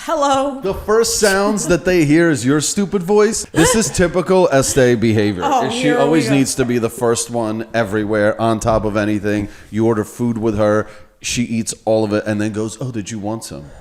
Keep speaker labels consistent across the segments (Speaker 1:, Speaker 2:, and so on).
Speaker 1: Hello.
Speaker 2: The first sounds that they hear is your stupid voice. This is typical Estee behavior. She always needs to be the first one everywhere, on top of anything. You order food with her. She eats all of it and then goes, oh, did you want some?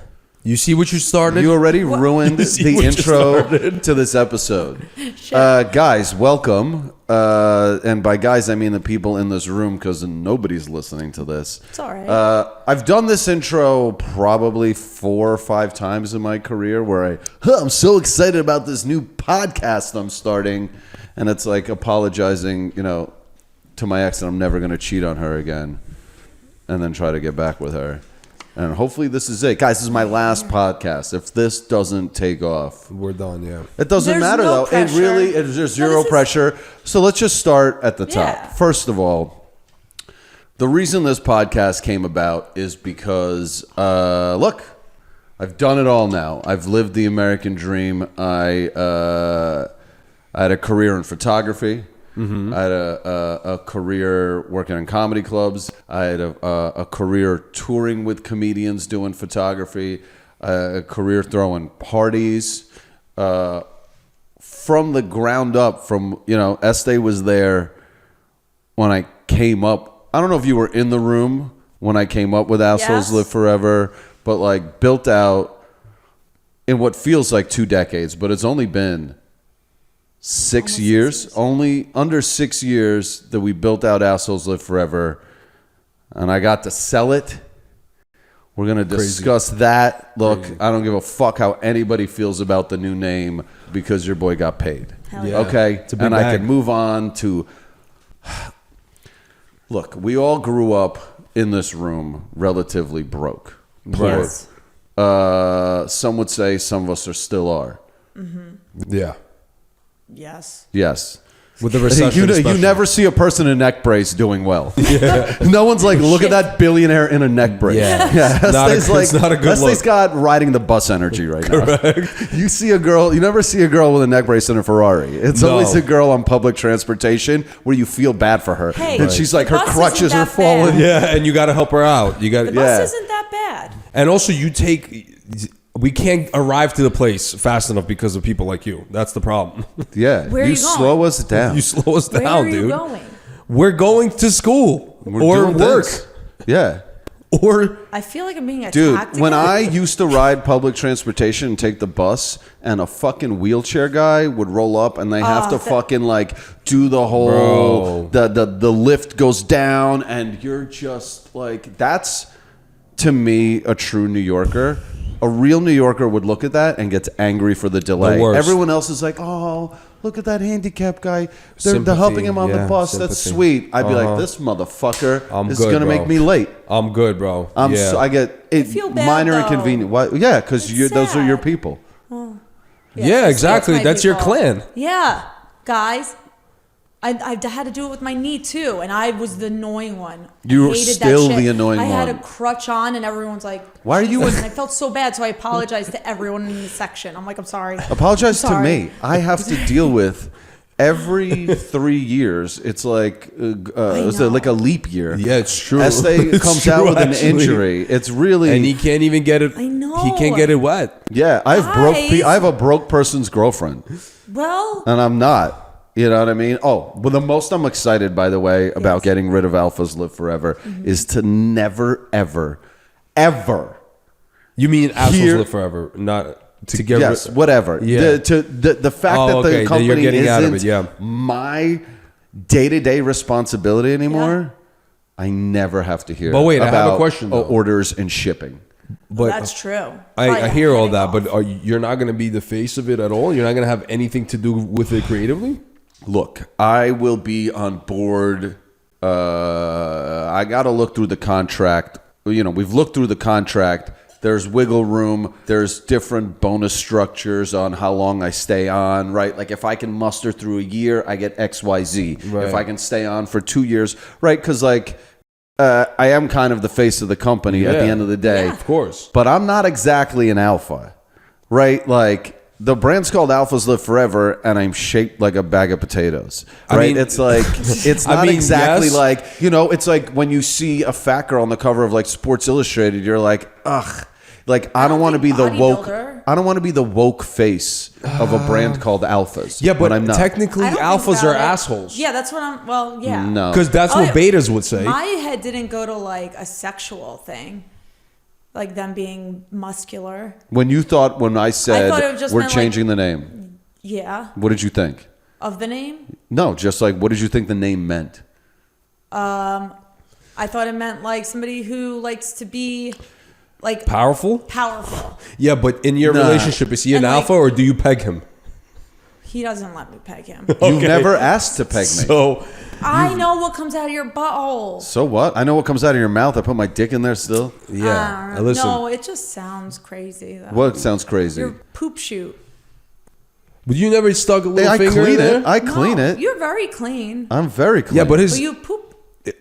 Speaker 3: You see what you started?
Speaker 2: You already ruined the intro to this episode. Guys, welcome. And by guys, I mean the people in this room because nobody's listening to this.
Speaker 1: It's all right.
Speaker 2: I've done this intro probably 4 or 5 times in my career where I'm so excited about this new podcast I'm starting. And it's like apologizing, to my ex that I'm never going to cheat on her again and then try to get back with her. And hopefully this is it. Guys, this is my last podcast. If this doesn't take off,
Speaker 3: we're done, yeah.
Speaker 2: It doesn't matter,
Speaker 1: no
Speaker 2: though.
Speaker 1: pressure.
Speaker 2: There's zero pressure. So let's just start at the top. First of all, the reason this podcast came about is because, look, I've done it all now. I've lived the American dream. I had a career in photography. Mm-hmm. I had a career working in comedy clubs. I had a career touring with comedians doing photography. A career throwing parties. From the ground up, Estee was there when I came up. I don't know if you were in the room when I came up with Assholes Live Forever, but like built out in what feels like 2 decades, but it's only been 6 years, only under 6 years that we built out Assholes Live Forever, and I got to sell it. We're going to discuss that. Look, I don't give a fuck how anybody feels about the new name because your boy got paid.
Speaker 1: Yeah.
Speaker 2: Okay? And I can move on to... Look, we all grew up in this room relatively broke.
Speaker 1: Yes.
Speaker 2: Some would say some of us still are.
Speaker 1: Mm-hmm.
Speaker 3: Yeah.
Speaker 1: Yes.
Speaker 2: Yes.
Speaker 3: With the recession,
Speaker 2: you never see a person in a neck brace doing well. Yeah. No one's like, look at that billionaire in a neck brace.
Speaker 3: Yeah.
Speaker 2: It's
Speaker 3: not a good look.
Speaker 2: Leslie's got riding the bus energy right now. You see a girl, you never see a girl with a neck brace in a Ferrari. It's always a girl on public transportation where you feel bad for her.
Speaker 1: Hey,
Speaker 2: and she's like, her crutches are
Speaker 1: bad.
Speaker 2: falling.
Speaker 3: Yeah, and you got to help her out. The
Speaker 1: bus isn't that bad.
Speaker 3: And also, we can't arrive to the place fast enough because of people like you. That's the problem.
Speaker 2: Yeah.
Speaker 1: Where are you
Speaker 2: slow us down.
Speaker 3: You slow us
Speaker 1: Where
Speaker 3: down,
Speaker 1: are
Speaker 3: dude.
Speaker 1: you going?
Speaker 3: We're going to school or
Speaker 2: doing
Speaker 3: work.
Speaker 2: things. Yeah.
Speaker 3: Or
Speaker 1: I feel like I'm being attacked.
Speaker 2: Dude, when
Speaker 1: again.
Speaker 2: I used to ride public transportation and take the bus, and a fucking wheelchair guy would roll up, and they have to fucking like do the whole the lift goes down, and you're just like, that's to me a true New Yorker. A real New Yorker would look at that and gets angry for the delay. Everyone else is like, oh, look at that handicapped guy. They're helping him on the bus. Sympathy. That's sweet. I'd be like, this motherfucker is going to make me late.
Speaker 3: I'm good, bro.
Speaker 2: I get it.
Speaker 1: Feel bad,
Speaker 2: minor
Speaker 1: though.
Speaker 2: inconvenience. Why? Yeah, because those are your people.
Speaker 1: Oh.
Speaker 3: Yeah, exactly. That's your clan.
Speaker 1: Yeah, guys. I had to do it with my knee too, and I was the annoying one.
Speaker 2: You were still the annoying one.
Speaker 1: I had a crutch on, and everyone's like,
Speaker 2: "Why are you?"
Speaker 1: And I felt so bad, so I apologized to everyone in the section. I'm like, "I'm sorry."
Speaker 2: Apologize to me. I have to deal with every 3 years. It's like like a leap year.
Speaker 3: Yeah, it's true.
Speaker 2: Estee comes out with an injury. It's really,
Speaker 3: and he can't even get it.
Speaker 1: I know.
Speaker 3: He can't get it wet.
Speaker 2: Yeah, I have a broke person's girlfriend.
Speaker 1: Well,
Speaker 2: and I'm not. You know what I mean? Oh, well, the most I'm excited, by the way, about getting rid of Alphas Live Forever is to never, ever, ever.
Speaker 3: You mean Assholes Live Forever, not to get
Speaker 2: rid? Whatever.
Speaker 3: Yeah.
Speaker 2: The fact that the company isn't my day-to-day responsibility anymore, I never have to hear.
Speaker 3: But wait,
Speaker 2: about
Speaker 3: I have a question.
Speaker 2: Orders and shipping.
Speaker 1: But that's true.
Speaker 3: I hear all that, but you're not going to be the face of it at all? You're not going to have anything to do with it creatively?
Speaker 2: Look, I will be on board. I got to look through the contract. We've looked through the contract. There's wiggle room. There's different bonus structures on how long I stay on, right? Like if I can muster through a year, I get X, Y, Z. Right. If I can stay on for 2 years, right? Because like I am kind of the face of the company at the end of the day.
Speaker 1: Yeah.
Speaker 3: Of course.
Speaker 2: But I'm not exactly an alpha, right? Like the brand's called Alphas Live Forever, and I'm shaped like a bag of potatoes. Right?
Speaker 3: I mean,
Speaker 2: it's like it's not exactly like it's like when you see a fat girl on the cover of like Sports Illustrated, you're like, ugh. Like I don't want to be
Speaker 1: think
Speaker 2: the woke.
Speaker 1: bodybuilder.
Speaker 2: I don't want to be the woke face of a brand called Alphas.
Speaker 3: Yeah, but
Speaker 2: I'm not.
Speaker 3: technically
Speaker 1: I don't think
Speaker 3: alphas are
Speaker 1: about it.
Speaker 3: assholes.
Speaker 1: Yeah, that's what I'm. Well, yeah.
Speaker 2: No.
Speaker 3: Because that's
Speaker 1: Oh,
Speaker 3: what
Speaker 1: yeah.
Speaker 3: betas would say.
Speaker 1: My head didn't go to like a sexual thing, like them being muscular.
Speaker 2: When you thought when I said
Speaker 1: thought it just
Speaker 2: we're
Speaker 1: meant,
Speaker 2: changing the name,
Speaker 1: Yeah,
Speaker 2: what did you think?
Speaker 1: of the name.
Speaker 2: No, just like what did you think the name meant?
Speaker 1: I thought it meant like somebody who likes to be like
Speaker 3: Powerful?
Speaker 1: powerful.
Speaker 3: Yeah, but in your
Speaker 2: Nah.
Speaker 3: relationship, is he an
Speaker 1: And, like-
Speaker 3: alpha or do you peg him?
Speaker 1: He doesn't let me peg him.
Speaker 2: You've
Speaker 3: Okay.
Speaker 2: never asked to peg me.
Speaker 3: So
Speaker 1: I know what comes out of your butthole.
Speaker 2: So what? I know what comes out of your mouth. I put my dick in there still.
Speaker 3: yeah,
Speaker 1: I don't know.
Speaker 3: listen.
Speaker 1: No, it just sounds crazy. Though.
Speaker 2: What sounds crazy?
Speaker 1: Your poop shoot.
Speaker 3: But you never stuck a little
Speaker 2: I
Speaker 3: finger in
Speaker 2: clean
Speaker 3: there?
Speaker 2: it. I clean
Speaker 1: No,
Speaker 2: it.
Speaker 1: You're very clean.
Speaker 2: I'm very clean.
Speaker 3: Yeah, but his.
Speaker 1: But you poop.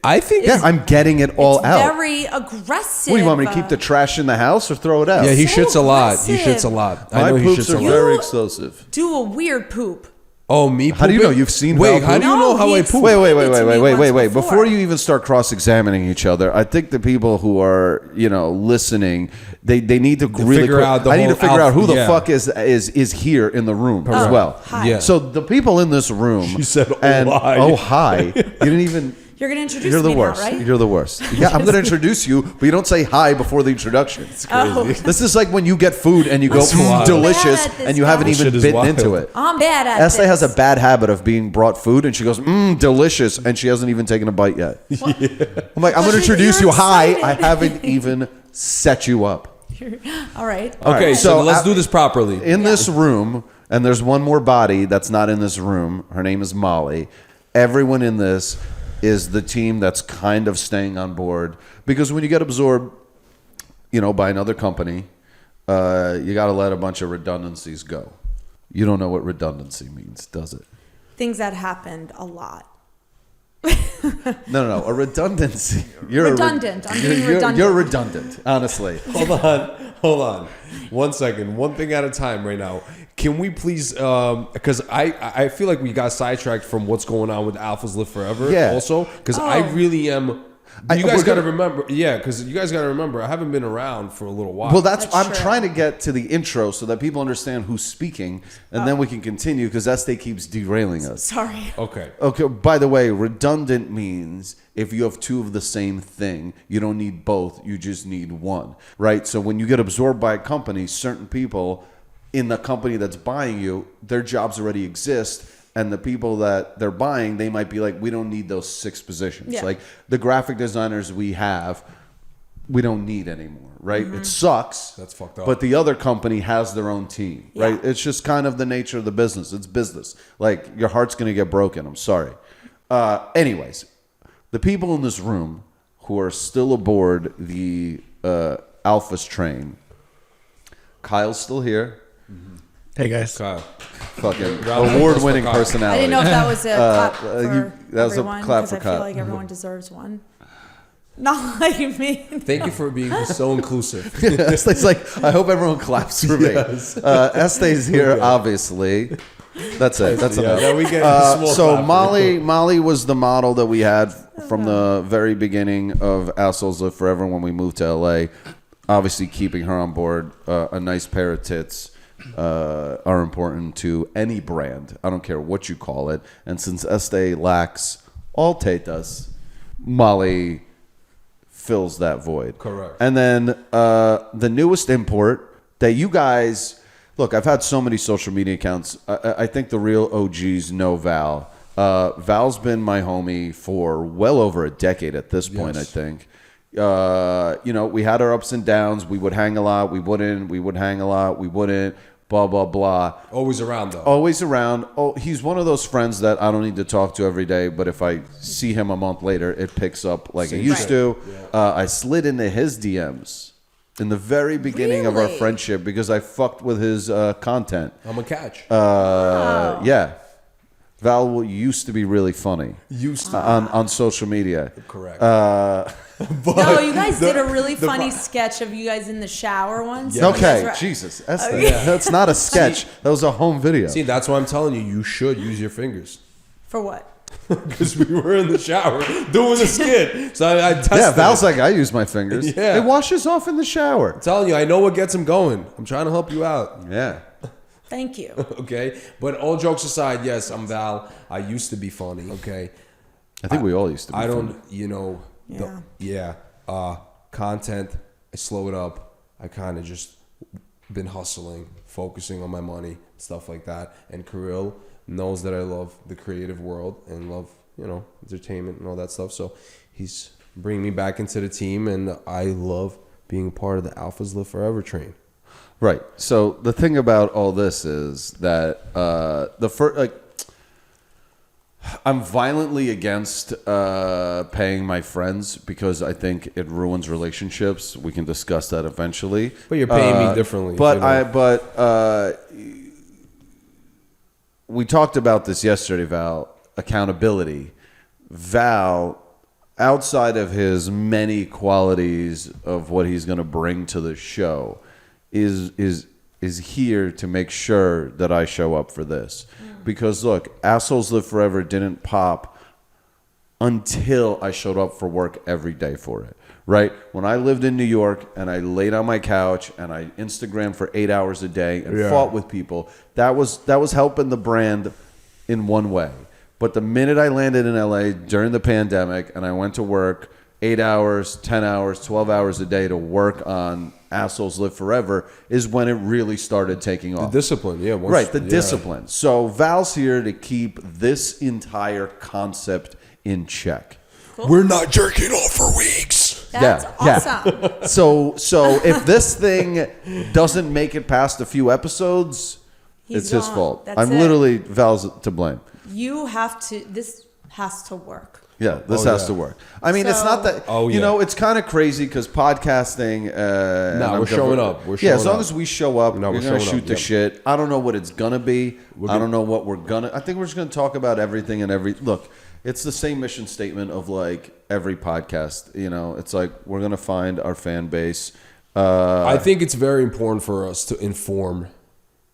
Speaker 3: I think.
Speaker 2: yeah, I'm getting it all
Speaker 1: it's
Speaker 2: out.
Speaker 1: very aggressive.
Speaker 2: What do you want me to keep the trash in the house or throw it out?
Speaker 3: Yeah, he
Speaker 1: So
Speaker 3: shits a lot. He
Speaker 1: aggressive.
Speaker 3: shits a lot.
Speaker 2: My
Speaker 3: I know he
Speaker 2: poops
Speaker 3: shits
Speaker 2: are
Speaker 3: a lot.
Speaker 2: very explosive.
Speaker 1: do a weird poop.
Speaker 3: Oh, me pooping?
Speaker 2: How do you know? You've seen
Speaker 3: Wait,
Speaker 2: Val
Speaker 3: how do you
Speaker 1: poop?
Speaker 3: know
Speaker 1: No,
Speaker 3: how
Speaker 1: he
Speaker 3: I
Speaker 1: ex-
Speaker 3: poop?
Speaker 2: Wait,
Speaker 1: explained it to me once
Speaker 2: Before
Speaker 1: before.
Speaker 2: you even start cross-examining each other, I think the people who are, listening, they need to really
Speaker 3: figure out the
Speaker 2: I need to
Speaker 3: whole
Speaker 2: figure out who the
Speaker 3: yeah.
Speaker 2: fuck is here in the room as
Speaker 1: Oh,
Speaker 2: well.
Speaker 1: hi.
Speaker 3: Yeah.
Speaker 2: So the people in this room.
Speaker 3: She said, "Oh,
Speaker 2: and,
Speaker 3: hi."
Speaker 2: Oh hi! You didn't even.
Speaker 1: You're gonna introduce
Speaker 2: You're the
Speaker 1: me
Speaker 2: worst.
Speaker 1: now, right?
Speaker 2: You're the worst. Yeah, I'm going to introduce you, but you don't say hi before the introduction.
Speaker 1: Oh.
Speaker 2: This is like when you get food and you go
Speaker 1: Listen,
Speaker 3: wild.
Speaker 2: delicious
Speaker 1: I'm bad at this,
Speaker 2: and you haven't
Speaker 1: guys.
Speaker 2: even
Speaker 3: Shit is
Speaker 2: bitten
Speaker 3: wild.
Speaker 2: into it.
Speaker 1: I'm bad at
Speaker 2: Estee
Speaker 1: this.
Speaker 2: has a bad habit of being brought food and she goes, delicious, and she hasn't even taken a bite yet. I'm like, I'm going to introduce you.
Speaker 1: You're
Speaker 2: Hi,
Speaker 1: excited.
Speaker 2: I haven't even set you up.
Speaker 1: All right.
Speaker 3: Okay,
Speaker 2: right,
Speaker 3: so
Speaker 2: so
Speaker 3: let's
Speaker 2: I-
Speaker 3: do this properly.
Speaker 2: In this room, and there's one more body that's not in this room. Her name is Molly. Everyone in this is the team that's kind of staying on board because when you get absorbed, by another company, you got to let a bunch of redundancies go. You don't know what redundancy means, does it?
Speaker 1: Things that happened a lot.
Speaker 2: No. A redundancy. You're
Speaker 1: Redundant. I'm being
Speaker 2: you're
Speaker 1: redundant.
Speaker 2: You're redundant, honestly.
Speaker 3: Hold on. 1 second. One thing at a time right now. Can we please, because I feel like we got sidetracked from what's going on with Alphas Live Forever
Speaker 2: Yeah.
Speaker 3: also, because I
Speaker 1: Oh.
Speaker 3: really am,
Speaker 2: I-
Speaker 3: you guys
Speaker 2: we're
Speaker 3: got to
Speaker 2: gonna-
Speaker 3: remember, because you guys got to remember, I haven't been around for a little while.
Speaker 2: Well, I'm
Speaker 1: true.
Speaker 2: trying to get to the intro so that people understand who's speaking, and then we can continue because Estee keeps derailing us.
Speaker 1: Sorry.
Speaker 3: Okay.
Speaker 2: Okay, by the way, redundant means if you have two of the same thing, you don't need both, you just need one, right? So when you get absorbed by a company, certain people in the company that's buying you, their jobs already exist, and the people that they're buying, they might be like, we don't need those 6 positions.
Speaker 1: Yeah.
Speaker 2: Like the graphic designers we have, we don't need anymore, right? It sucks.
Speaker 3: That's fucked up.
Speaker 2: But the other company has their own team, right?
Speaker 1: Yeah.
Speaker 2: It's just kind of the nature of the business. It's business. Like your heart's going to get broken. I'm sorry. Anyways, the people in this room who are still aboard the Alphas train, Kyle's still here.
Speaker 4: Hey guys.
Speaker 3: Kyle.
Speaker 2: Fucking
Speaker 3: Round of
Speaker 2: award-winning
Speaker 3: applause for Kyle.
Speaker 1: I
Speaker 2: personality.
Speaker 1: didn't know if that was a clap for
Speaker 2: that was a
Speaker 1: everyone,
Speaker 2: clap
Speaker 1: 'cause
Speaker 2: for
Speaker 1: I
Speaker 2: Kyle.
Speaker 1: feel like everyone deserves one. Not like me.
Speaker 3: Thank you for being so inclusive.
Speaker 2: Este's like, I hope everyone claps for me. Este's here, obviously. That's it. That's enough.
Speaker 3: Yeah, we get a small
Speaker 2: So
Speaker 3: clap.
Speaker 2: Molly was the model that we had from the very beginning of Assholes Live Forever when we moved to LA. Obviously, keeping her on board, a nice pair of tits are important to any brand. I don't care what you call it. And since Estee lacks all tetas, Molly fills that void.
Speaker 3: Correct.
Speaker 2: And then the newest import that you guys look. I've had so many social media accounts. I think the real OGs know Val. Val's been my homie for well over a decade at this point.
Speaker 3: Yes.
Speaker 2: I think. We had our ups and downs. We would hang a lot. We wouldn't. We would hang a lot. We wouldn't. Blah blah blah.
Speaker 3: Always around though.
Speaker 2: Always around. Oh, he's one of those friends that I don't need to talk to every day, but if I see him a month later, it picks up like it used to. I slid into his DMs in the very beginning of our
Speaker 1: Really?
Speaker 2: friendship because I fucked with his content.
Speaker 3: I'm a catch.
Speaker 2: Yeah. Val used to be really funny
Speaker 3: Used to.
Speaker 2: on social media.
Speaker 3: Correct.
Speaker 1: No, you guys did a really funny sketch of you guys in the shower once.
Speaker 3: Yeah.
Speaker 1: You guys
Speaker 2: Okay,
Speaker 1: were-
Speaker 2: Jesus. That's not a sketch. That was a home video.
Speaker 3: See, that's why I'm telling you, you should use your fingers.
Speaker 1: For what?
Speaker 3: because we were in the shower doing the skit. So I tested.
Speaker 2: Yeah, Val's
Speaker 3: it.
Speaker 2: like, I use my fingers.
Speaker 3: Yeah.
Speaker 2: It washes off in the shower.
Speaker 3: I'm telling you, I know what gets him going. I'm trying to help you out.
Speaker 2: Yeah.
Speaker 1: Thank you.
Speaker 3: Okay, but all jokes aside, yes, I'm Val. I used to be funny. Okay,
Speaker 2: I think we all used to be
Speaker 3: I
Speaker 2: funny.
Speaker 3: don't, you know, content. I slow it up. I kind of just been hustling, focusing on my money, stuff like that. And Kirill knows that I love the creative world and love, you know, entertainment and all that stuff. So he's bringing me back into the team, and I love being part of the Alphas Live Forever train.
Speaker 2: Right. So the thing about all this is that I'm violently against paying my friends because I think it ruins relationships. We can discuss that eventually.
Speaker 3: But you're paying me differently.
Speaker 2: But we talked about this yesterday, Val. Accountability. Val, outside of his many qualities of what he's going to bring to the show, is here to make sure that I show up for this. Because look, Assholes Live Forever didn't pop until I showed up for work every day for it. Right? When I lived in New York and I laid on my couch and I Instagrammed for 8 hours a day and fought with people, that was helping the brand in one way. But the minute I landed in LA during the pandemic and I went to work 8 hours, 10 hours, 12 hours a day to work on Assholes Live Forever is when it really started taking off.
Speaker 3: The discipline, yeah.
Speaker 2: Discipline. So Val's here to keep this entire concept in check.
Speaker 1: Cool.
Speaker 3: We're not jerking off for weeks.
Speaker 1: That's awesome.
Speaker 2: So if this thing doesn't make it past a few episodes, it's his
Speaker 1: gone.
Speaker 2: fault.
Speaker 1: That's
Speaker 2: I'm
Speaker 1: it.
Speaker 2: literally Val's to blame.
Speaker 1: You have to. This has to work.
Speaker 2: Yeah, this has to work. I mean, it's not that. You know, it's kind of crazy because podcasting.
Speaker 3: No, we're showing up. We're showing
Speaker 2: as long
Speaker 3: up.
Speaker 2: as we show up, we're gonna shoot the shit. I don't know what it's gonna be. I don't know what we're gonna. I think we're just gonna talk about everything and every. Look, it's the same mission statement of like every podcast. You know, it's like we're gonna find our fan base.
Speaker 3: I think it's very important for us to inform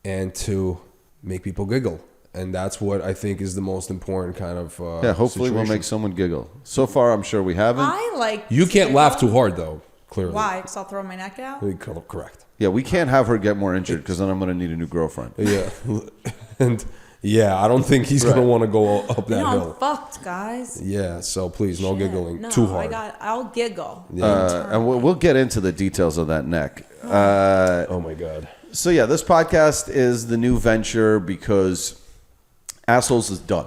Speaker 3: and to make people giggle. And that's what I think is the most important kind of
Speaker 2: hopefully
Speaker 3: situation.
Speaker 2: we'll make someone giggle. So far, I'm sure we haven't.
Speaker 3: You can't laugh too hard, though, clearly.
Speaker 1: Why? Because I'll throw my neck out?
Speaker 3: Correct.
Speaker 2: Yeah, we can't have her get more injured because then I'm going to need a new girlfriend.
Speaker 3: Yeah. And, I don't think he's going to want to go up that hill.
Speaker 1: I'm fucked, guys.
Speaker 3: Yeah, so please, no giggling
Speaker 1: No,
Speaker 3: too hard.
Speaker 1: I'll giggle.
Speaker 2: And we'll get into the details of that neck.
Speaker 3: Oh, my God.
Speaker 2: So, yeah, this podcast is the new venture because Assholes is done.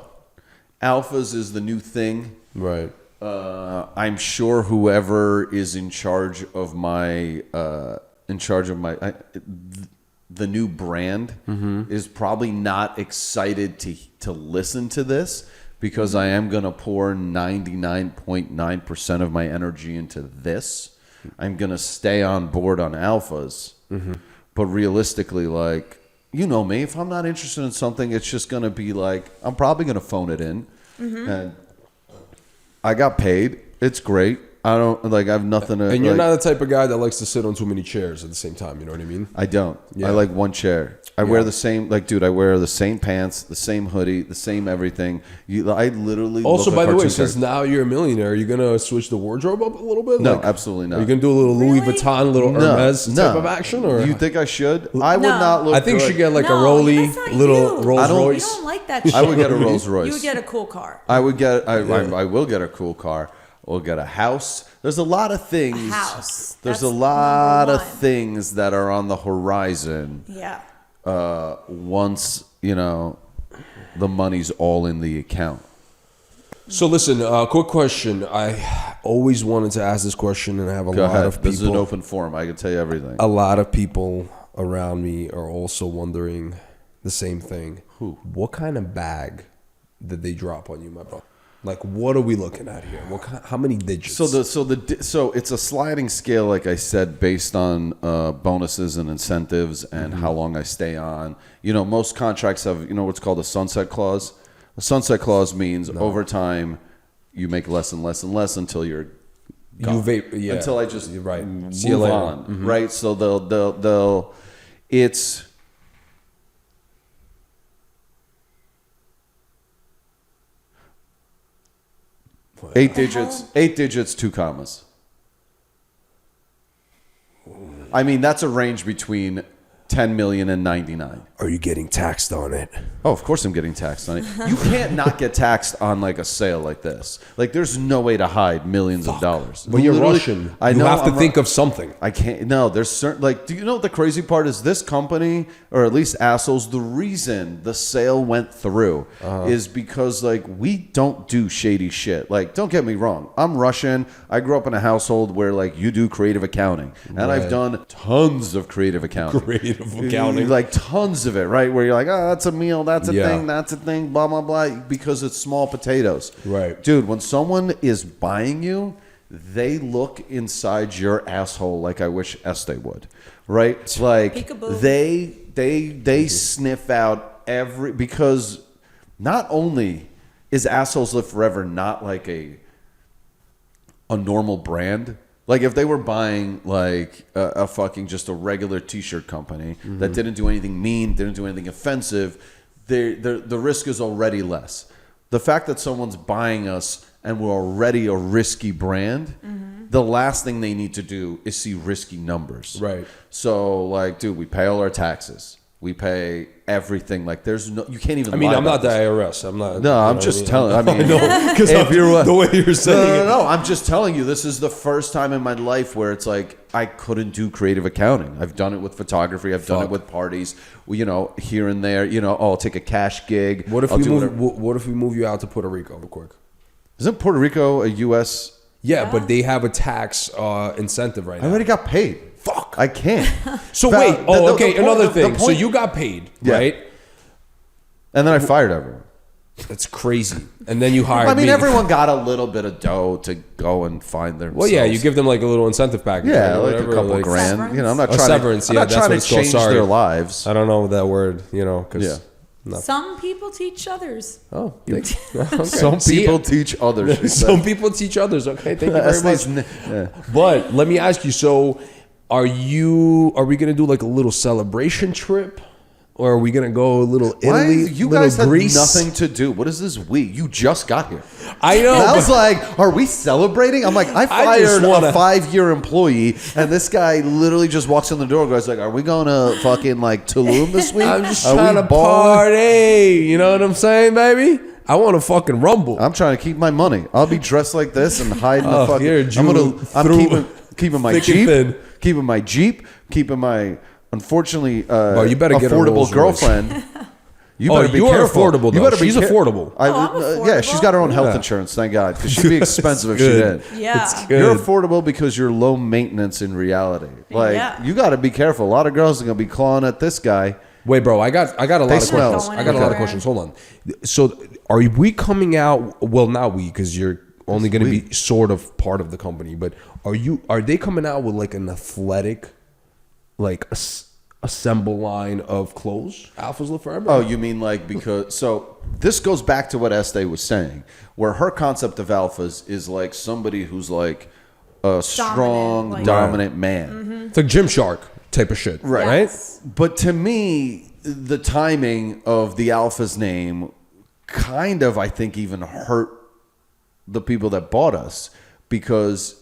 Speaker 2: Alphas is the new thing.
Speaker 3: Right.
Speaker 2: I'm sure whoever is in charge of my the new brand is probably not excited to listen to this because I am going to pour 99.9% of my energy into this. I'm going to stay on board on Alphas. But realistically, like, you know me, if I'm not interested in something, it's just going to be like, I'm probably going to phone it in. And I got paid. It's great. I have nothing to...
Speaker 3: And you're not the type of guy that likes to sit on too many chairs at the same time, you know what I mean?
Speaker 2: I don't.
Speaker 3: Yeah.
Speaker 2: I like one chair. I wear the same, I wear the same pants, the same hoodie, the same everything. I literally
Speaker 3: Also,
Speaker 2: look
Speaker 3: by
Speaker 2: like
Speaker 3: the way,
Speaker 2: cartoon
Speaker 3: since
Speaker 2: characters.
Speaker 3: now you're a millionaire, are you going to switch the wardrobe up a little bit?
Speaker 2: No, absolutely not.
Speaker 3: Are you going to do a little Louis
Speaker 1: Really?
Speaker 3: Vuitton, little Hermes type of action? Or
Speaker 2: You think I should? I would not look
Speaker 3: I think
Speaker 2: good.
Speaker 3: you should get like a
Speaker 1: No,
Speaker 3: Rolly,
Speaker 1: that's not
Speaker 3: little
Speaker 1: you.
Speaker 3: Rolls
Speaker 1: You
Speaker 3: Royce.
Speaker 1: don't like that shit.
Speaker 2: I would get a Rolls Royce.
Speaker 1: You would get a cool car.
Speaker 2: I will get a cool car. We'll get a house. There's a lot of things.
Speaker 1: A house.
Speaker 2: There's
Speaker 1: That's
Speaker 2: a lot
Speaker 1: number
Speaker 2: of
Speaker 1: one.
Speaker 2: things that are on the horizon.
Speaker 1: Yeah.
Speaker 2: Once, the money's all in the account.
Speaker 3: So listen, quick question. I always wanted to ask this question, and I have a
Speaker 2: Go
Speaker 3: lot
Speaker 2: ahead.
Speaker 3: of people.
Speaker 2: This is an open forum. I can tell you everything.
Speaker 3: A lot of people around me are also wondering the same thing.
Speaker 2: Who?
Speaker 3: What kind of bag did they drop on you, my bro? Like, what are we looking at here? How many digits?
Speaker 2: So it's a sliding scale, like I said, based on bonuses and incentives and how long I stay on. Most contracts have what's called a sunset clause. A sunset clause means over time you make less and less and less until you're gone.
Speaker 3: Until
Speaker 2: I just
Speaker 3: right.
Speaker 2: move
Speaker 3: See you later.
Speaker 2: on, right? So they'll it's. 8 digits, 8 digits, 2 commas. I mean, that's a range between 10 million and 99.
Speaker 3: Are you getting taxed on it?
Speaker 2: Oh, of course I'm getting taxed on it. You can't not get taxed on like a sale like this. Like, there's no way to hide millions of dollars.
Speaker 3: When you're
Speaker 2: Literally,
Speaker 3: Russian,
Speaker 2: I
Speaker 3: you
Speaker 2: know
Speaker 3: have to
Speaker 2: I'm
Speaker 3: think of something.
Speaker 2: I can't. No, there's certain, like, do you know what the crazy part is? This company, or at least assholes, the reason the sale went through is because, like, we don't do shady shit. Like, don't get me wrong. I'm Russian. I grew up in a household where, like, you do creative accounting. And I've done tons of creative accounting.
Speaker 3: Creative accounting.
Speaker 2: Like, tons of it, right? Where you're like, oh, that's a meal, that's a
Speaker 3: Yeah.
Speaker 2: thing, that's a thing, blah, blah, blah, because it's small potatoes.
Speaker 3: Right.
Speaker 2: Dude, when someone is buying you, they look inside your asshole like I wish Estee would, right? Like,
Speaker 1: Peekaboo.
Speaker 2: they sniff out every, because not only is Assholes Live Forever not like a normal brand. Like, if they were buying like a fucking just a regular t-shirt company that didn't do anything mean, didn't do anything offensive, the risk is already less. The fact that someone's buying us and we're already a risky brand, the last thing they need to do is see risky numbers.
Speaker 3: Right.
Speaker 2: So, like, dude, we pay all our taxes. We pay everything. Like, there's no, you can't even.
Speaker 3: I mean,
Speaker 2: lie
Speaker 3: I'm not
Speaker 2: about
Speaker 3: the
Speaker 2: this.
Speaker 3: IRS. I'm not.
Speaker 2: No, I'm
Speaker 3: what
Speaker 2: just
Speaker 3: I mean?
Speaker 2: telling. I mean,
Speaker 3: because
Speaker 2: if you're
Speaker 3: the way you're saying
Speaker 2: no, I'm just telling you. This is the first time in my life where it's like I couldn't do creative accounting. I've done it with photography. I've done it with parties. You know, here and there. You know, I'll take a cash gig.
Speaker 3: What if
Speaker 2: I'll
Speaker 3: we
Speaker 2: do
Speaker 3: move?
Speaker 2: whatever.
Speaker 3: What if we move you out to Puerto Rico real quick?
Speaker 2: Isn't Puerto Rico a U.S.?
Speaker 3: Yeah, but they have a tax incentive right
Speaker 2: I
Speaker 3: now.
Speaker 2: already got paid.
Speaker 3: Fuck.
Speaker 2: I can't.
Speaker 3: So
Speaker 2: But
Speaker 3: wait. Oh, okay.
Speaker 2: point-
Speaker 3: Another
Speaker 2: the
Speaker 3: thing. So
Speaker 2: point-
Speaker 3: you got paid,
Speaker 2: Yeah.
Speaker 3: right?
Speaker 2: And then I fired everyone.
Speaker 3: That's crazy. And then you hired
Speaker 2: I mean,
Speaker 3: me.
Speaker 2: everyone got a little bit of dough to go and find their.
Speaker 3: Well, yeah, you give them like a little incentive package.
Speaker 2: Yeah,
Speaker 3: or
Speaker 2: like
Speaker 3: whatever,
Speaker 2: a couple
Speaker 3: like-
Speaker 2: grand.
Speaker 1: Severance?
Speaker 2: You know, I'm not
Speaker 3: Oh,
Speaker 2: trying
Speaker 3: severance,
Speaker 2: to.
Speaker 3: yeah,
Speaker 2: I'm not
Speaker 3: that's
Speaker 2: trying
Speaker 3: what
Speaker 2: to
Speaker 3: it's called,
Speaker 2: change
Speaker 3: sorry.
Speaker 2: their lives.
Speaker 3: I don't know that word, you know, because
Speaker 2: Yeah.
Speaker 1: Some people teach others.
Speaker 3: Oh, okay.
Speaker 2: Some
Speaker 3: See,
Speaker 2: people teach others. she said.
Speaker 3: some people teach others. Okay, thank you very much.
Speaker 2: Este's yeah.
Speaker 3: But let me ask you: so, are we gonna do like a little celebration trip, or are we gonna go a little
Speaker 2: Why
Speaker 3: Italy,
Speaker 2: you
Speaker 3: little
Speaker 2: guys have
Speaker 3: Greece?
Speaker 2: nothing to do? What is this? We? You just got here.
Speaker 3: I know.
Speaker 2: I was
Speaker 3: but-
Speaker 2: like, are we celebrating? I'm like, I
Speaker 3: just
Speaker 2: fired
Speaker 3: wanna-
Speaker 2: a 5-year employee, and this guy literally just walks in the door. Goes like, are we going to fucking like Tulum this week?
Speaker 3: I'm just
Speaker 2: Are we
Speaker 3: trying to
Speaker 2: balling?
Speaker 3: party. You know what I'm saying, baby? I want to fucking rumble.
Speaker 2: I'm trying to keep my money. I'll be dressed like this and hiding the
Speaker 3: Oh,
Speaker 2: fucking.
Speaker 3: you're a Jew through
Speaker 2: keeping my
Speaker 3: thick and
Speaker 2: Jeep,
Speaker 3: thin.
Speaker 2: keeping my unfortunately
Speaker 3: you better get a
Speaker 2: affordable
Speaker 3: Rolls Royce.
Speaker 2: girlfriend. You
Speaker 3: Oh,
Speaker 2: better be
Speaker 3: you are
Speaker 2: careful.
Speaker 3: affordable,
Speaker 2: You
Speaker 3: though.
Speaker 2: better be
Speaker 3: She's affordable.
Speaker 1: I'm
Speaker 2: yeah, she's got her own health
Speaker 3: Yeah.
Speaker 2: insurance. Thank God, because she'd be expensive if she
Speaker 3: good.
Speaker 2: did.
Speaker 1: Yeah.
Speaker 3: It's good.
Speaker 2: You're affordable because you're low maintenance in reality. Like
Speaker 1: Yeah.
Speaker 2: you got to be careful. A lot of girls are gonna be clawing at this guy.
Speaker 3: Wait, bro, I got a lot
Speaker 2: They
Speaker 3: of
Speaker 2: smell.
Speaker 3: questions.
Speaker 1: Going
Speaker 3: I got a lot of
Speaker 1: anywhere.
Speaker 3: questions. Hold on. So, are we coming out? Well, not we, because you're only going to
Speaker 2: we.
Speaker 3: be sort of part of the company. But are they coming out with like an athletic, like assemble line of clothes? Alphas Live Forever.
Speaker 2: Oh, you mean like because so this goes back to what Estee was saying, where her concept of alphas is like somebody who's like a strong,
Speaker 1: like-
Speaker 2: dominant man.
Speaker 3: It's like Gymshark type of shit,
Speaker 2: Right.
Speaker 3: right?
Speaker 1: Yes.
Speaker 2: But to me, the timing of the alpha's name kind of, I think, even hurt the people that bought us because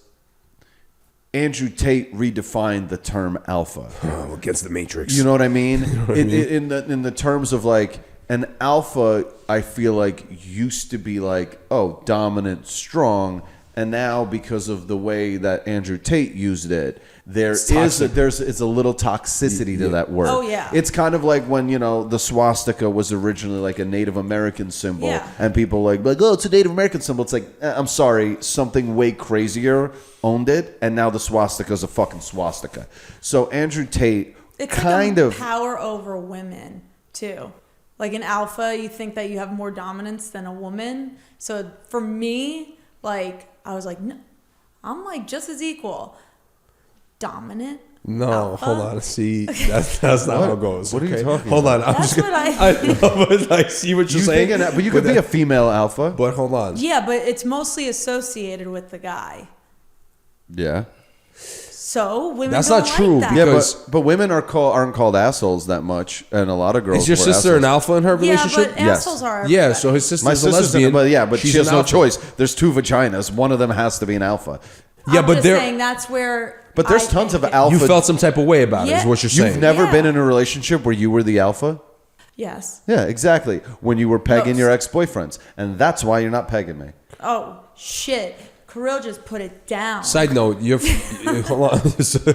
Speaker 2: Andrew Tate redefined the term alpha.
Speaker 3: Oh, against the Matrix.
Speaker 2: You know what I mean? In the terms of like an alpha, I feel like used to be like, oh, dominant, strong, and now because of the way that Andrew Tate used it, it's a little toxicity to that word.
Speaker 1: Oh, yeah.
Speaker 2: It's kind of like when, you know, the swastika was originally like a Native American symbol,
Speaker 1: Yeah.
Speaker 2: and people like, oh, it's a Native American symbol. It's like, I'm sorry, something way crazier owned it, and now the swastika is a fucking swastika. So Andrew Tate
Speaker 1: It's
Speaker 2: kind
Speaker 1: like a
Speaker 2: of
Speaker 1: power over women too. Like an alpha, you think that you have more dominance than a woman. So for me, like I was like, no, I'm like just as equal. Dominant.
Speaker 3: No,
Speaker 1: alpha?
Speaker 3: hold on. See, that's not how it goes.
Speaker 2: What are you
Speaker 3: okay?
Speaker 2: talking
Speaker 3: Hold on. I'm
Speaker 1: That's
Speaker 3: just gonna,
Speaker 1: what I-
Speaker 3: know, but I see what you're saying.
Speaker 2: but you could be a female alpha.
Speaker 3: But hold on.
Speaker 1: Yeah, but it's mostly associated with the guy.
Speaker 2: Yeah.
Speaker 1: So women
Speaker 3: That's
Speaker 1: don't
Speaker 3: not true,
Speaker 1: like that.
Speaker 2: Yeah,
Speaker 3: because-
Speaker 2: but women aren't called assholes that much, and a lot of girls.
Speaker 3: Is your
Speaker 2: were
Speaker 3: sister an
Speaker 2: assholes.
Speaker 3: alpha in her relationship?
Speaker 1: but assholes are
Speaker 3: Yeah,
Speaker 1: everybody.
Speaker 3: so his sister's
Speaker 2: My
Speaker 3: a
Speaker 2: sister's
Speaker 3: lesbian.
Speaker 2: but
Speaker 3: She's
Speaker 2: she has
Speaker 3: an
Speaker 2: no
Speaker 3: alpha.
Speaker 2: choice. There's two vaginas. One of them has to be an alpha.
Speaker 3: Yeah,
Speaker 1: I'm
Speaker 3: but
Speaker 1: just
Speaker 3: there
Speaker 1: saying that's where.
Speaker 2: But there's
Speaker 1: I
Speaker 2: tons
Speaker 1: think
Speaker 2: of
Speaker 1: it-
Speaker 2: alpha.
Speaker 3: you felt some type of way about it. Is
Speaker 1: Yeah.
Speaker 3: what you're
Speaker 2: You've
Speaker 3: saying.
Speaker 2: never
Speaker 1: Yeah.
Speaker 2: been in a relationship where you were the alpha.
Speaker 1: Yes.
Speaker 2: Yeah, exactly. When you were pegging
Speaker 1: Gross.
Speaker 2: your ex-boyfriends, and that's why you're not pegging me.
Speaker 1: Oh shit! Kirill just put it down.
Speaker 3: Side note, hold on.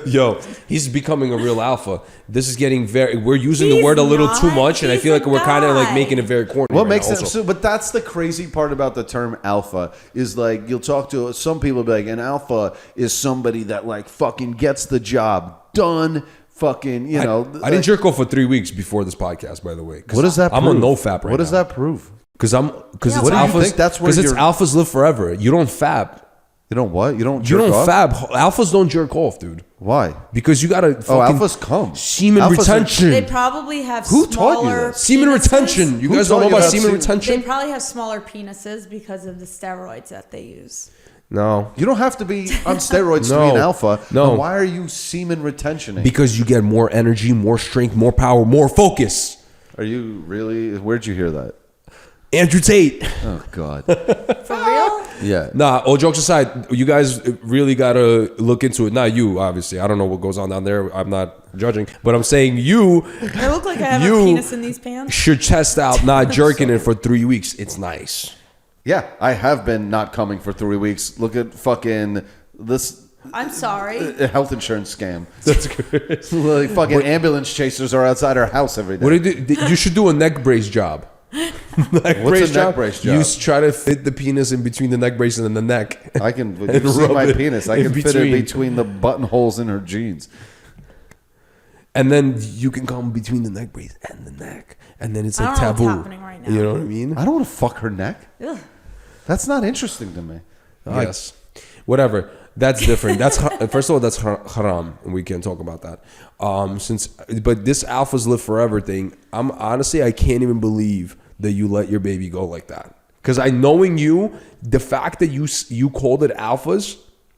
Speaker 3: Yo, he's becoming a real alpha. This is getting we're using the
Speaker 1: He's
Speaker 3: word a little
Speaker 1: not.
Speaker 3: too much, and I
Speaker 1: He's
Speaker 3: feel
Speaker 1: a
Speaker 3: like we're kind of like
Speaker 1: guy.
Speaker 3: making it very corny.
Speaker 2: What
Speaker 3: right
Speaker 2: makes
Speaker 3: now
Speaker 2: sense?
Speaker 3: also.
Speaker 2: So, but that's the crazy part about the term alpha is like you'll talk to some people be like, an alpha is somebody that like fucking gets the job done. Fucking, you know.
Speaker 3: I didn't jerk off for 3 weeks before this podcast, by the way. 'cause
Speaker 2: What does that?
Speaker 3: I'm
Speaker 2: prove?
Speaker 3: on no fap right
Speaker 2: What does
Speaker 3: now.
Speaker 2: that prove?
Speaker 3: Because
Speaker 1: Yeah,
Speaker 3: it's
Speaker 1: what do you
Speaker 3: alphas.
Speaker 2: think? That's where
Speaker 3: Because it's
Speaker 2: you're-
Speaker 3: alphas live forever. You don't fab.
Speaker 2: You don't what? You don't.
Speaker 3: You
Speaker 2: Jerk
Speaker 3: don't
Speaker 2: off?
Speaker 3: fab. Alphas don't jerk off, dude.
Speaker 2: Why?
Speaker 3: Because you gotta.
Speaker 2: Oh,
Speaker 3: fucking
Speaker 2: alphas come.
Speaker 3: Semen
Speaker 2: Alphas are-
Speaker 3: retention.
Speaker 1: They probably have
Speaker 2: Who taught you
Speaker 1: smaller
Speaker 2: this?
Speaker 3: Semen
Speaker 1: penises.
Speaker 3: retention. You
Speaker 2: Who
Speaker 3: guys
Speaker 2: taught
Speaker 3: don't know
Speaker 2: you
Speaker 3: about
Speaker 2: about
Speaker 3: semen
Speaker 2: semen-
Speaker 1: They
Speaker 3: retention?
Speaker 1: probably have smaller penises because of the steroids that they use.
Speaker 3: No.
Speaker 2: You don't have to be on steroids to
Speaker 3: No.
Speaker 2: be an alpha.
Speaker 3: No.
Speaker 2: Then why are you semen retentioning?
Speaker 3: Because you get more energy, more strength, more power, more focus.
Speaker 2: Are you really? Where'd you hear that?
Speaker 3: Andrew Tate.
Speaker 2: Oh God.
Speaker 1: For real?
Speaker 2: Yeah.
Speaker 3: Nah, all jokes aside, you guys really gotta look into it. Not you, obviously. I don't know what goes on down there. I'm not judging. But I'm saying you
Speaker 1: I look like I have
Speaker 3: You-
Speaker 1: a penis in these pants.
Speaker 3: should test out not jerking it for 3 weeks. It's nice.
Speaker 2: Yeah, I have been not coming for 3 weeks. Look at fucking this
Speaker 1: I'm sorry.
Speaker 2: health insurance scam. That's good. Like fucking ambulance chasers are outside our house every day.
Speaker 3: What do you do? You should do a neck brace job. Neck
Speaker 2: What's a neck brace job?
Speaker 3: You try to fit the penis in between the neck brace and the neck.
Speaker 2: I can
Speaker 3: And
Speaker 2: you see
Speaker 3: rub
Speaker 2: my
Speaker 3: it
Speaker 2: penis. I
Speaker 3: in
Speaker 2: can fit it
Speaker 3: between.
Speaker 2: between the buttonholes in her jeans.
Speaker 3: And then you can come between the neck brace and the neck. And then it's
Speaker 1: I
Speaker 3: like
Speaker 1: don't know what's
Speaker 3: taboo.
Speaker 1: happening right now.
Speaker 3: You know what I mean?
Speaker 2: I don't want to fuck her neck.
Speaker 1: Ugh.
Speaker 2: That's not interesting to me.
Speaker 3: Yes. Whatever. That's different. That's first of all, that's haram, and we can talk about that. But this alphas live forever thing, I can't even believe that you let your baby go like that. Because knowing you, the fact that you called it alphas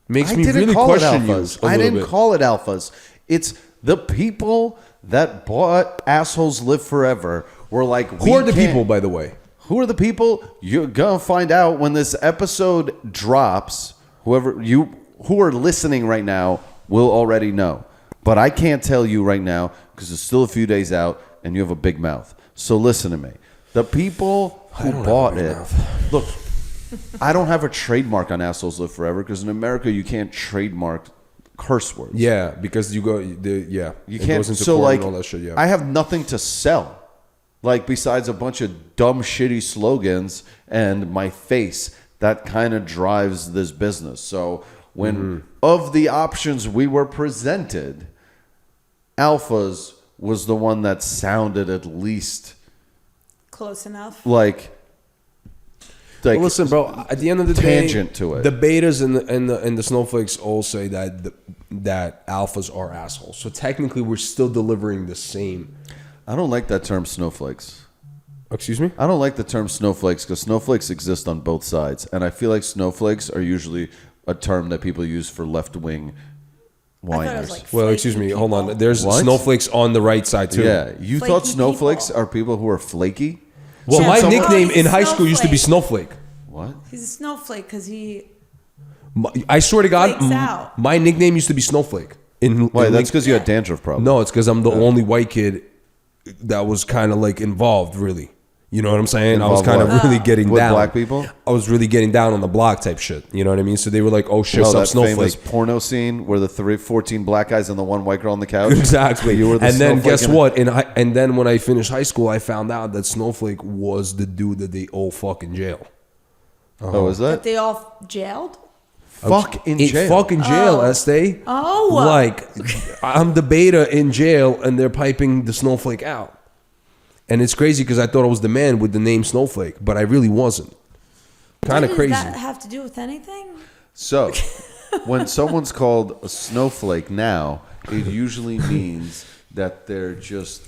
Speaker 3: makes me really question you.
Speaker 2: I didn't call it alphas. It's the people that bought Assholes Live Forever were like,
Speaker 3: Who are the people, by the way?
Speaker 2: Who are the people? You're gonna find out when this episode drops. Who are listening right now will already know. But I can't tell you right now because it's still a few days out and you have a big mouth. So listen to me. The people who bought it. Look, I don't have a trademark on Assholes Live Forever because in America you can't trademark curse words.
Speaker 3: Yeah, because you
Speaker 2: You
Speaker 3: it
Speaker 2: can't.
Speaker 3: goes into
Speaker 2: So
Speaker 3: court
Speaker 2: like,
Speaker 3: and all that shit, yeah.
Speaker 2: I have nothing to sell. Like besides a bunch of dumb, shitty slogans and my face, that kind of drives this business. So when of the options we were presented, Alphas was the one that sounded at least
Speaker 1: Close enough.
Speaker 2: like
Speaker 3: Well, listen, bro. At the end of the
Speaker 2: tangent
Speaker 3: day,
Speaker 2: to it.
Speaker 3: the betas and the snowflakes all say that alphas are assholes. So technically, we're still delivering the same.
Speaker 2: I don't like that term snowflakes.
Speaker 3: Excuse me?
Speaker 2: I don't like the term snowflakes because snowflakes exist on both sides. And I feel like snowflakes are usually a term that people use for left-wing
Speaker 1: I thought it
Speaker 2: whiners.
Speaker 1: was like
Speaker 3: Well,
Speaker 1: flaky
Speaker 3: excuse me.
Speaker 1: people.
Speaker 3: Hold on. There's
Speaker 2: What?
Speaker 3: snowflakes on the right side too.
Speaker 2: Yeah, you
Speaker 1: Flaky
Speaker 2: thought snowflakes
Speaker 1: people.
Speaker 2: are people who are flaky?
Speaker 3: Well,
Speaker 1: Yeah,
Speaker 3: my
Speaker 1: someone-
Speaker 3: nickname
Speaker 1: Oh, he's
Speaker 3: in high school used to be
Speaker 1: Snowflake.
Speaker 3: Snowflake.
Speaker 2: What?
Speaker 1: He's a snowflake because he.
Speaker 3: I swear to God,
Speaker 1: Flakes out.
Speaker 3: my nickname used to be Snowflake.
Speaker 2: Why? That's because you had dandruff problems.
Speaker 3: No, it's because I'm the only white kid that was kind of like involved, really. You know what I'm saying? I was
Speaker 2: Involved
Speaker 3: kind of
Speaker 2: what?
Speaker 3: really getting
Speaker 2: With
Speaker 3: down.
Speaker 2: black people?
Speaker 3: I was really getting down on the block type shit. You know what I mean? So they were like, "Oh shit,
Speaker 2: Oh,
Speaker 3: what's
Speaker 2: that
Speaker 3: up,
Speaker 2: famous
Speaker 3: Snowflake?"
Speaker 2: porno scene where the 14 black guys and the one white girl on the couch.
Speaker 3: Exactly.
Speaker 2: You were the
Speaker 3: And then
Speaker 2: snowflake
Speaker 3: guess
Speaker 2: in it.
Speaker 3: what? And then when I finished high school, I found out that Snowflake was the dude that they all fuck in jail.
Speaker 2: Oh, is
Speaker 1: That
Speaker 2: that?
Speaker 1: they all jailed?
Speaker 2: Fuck in jail.
Speaker 3: Fucking jail, Estee.
Speaker 1: Oh.
Speaker 3: Like, I'm the beta in jail, and they're piping the Snowflake out. And it's crazy because I thought I was the man with the name Snowflake, but I really wasn't. Kind of
Speaker 1: What
Speaker 3: crazy.
Speaker 1: Does that have to do with anything?
Speaker 2: So, when someone's called a snowflake now, it usually means that they're just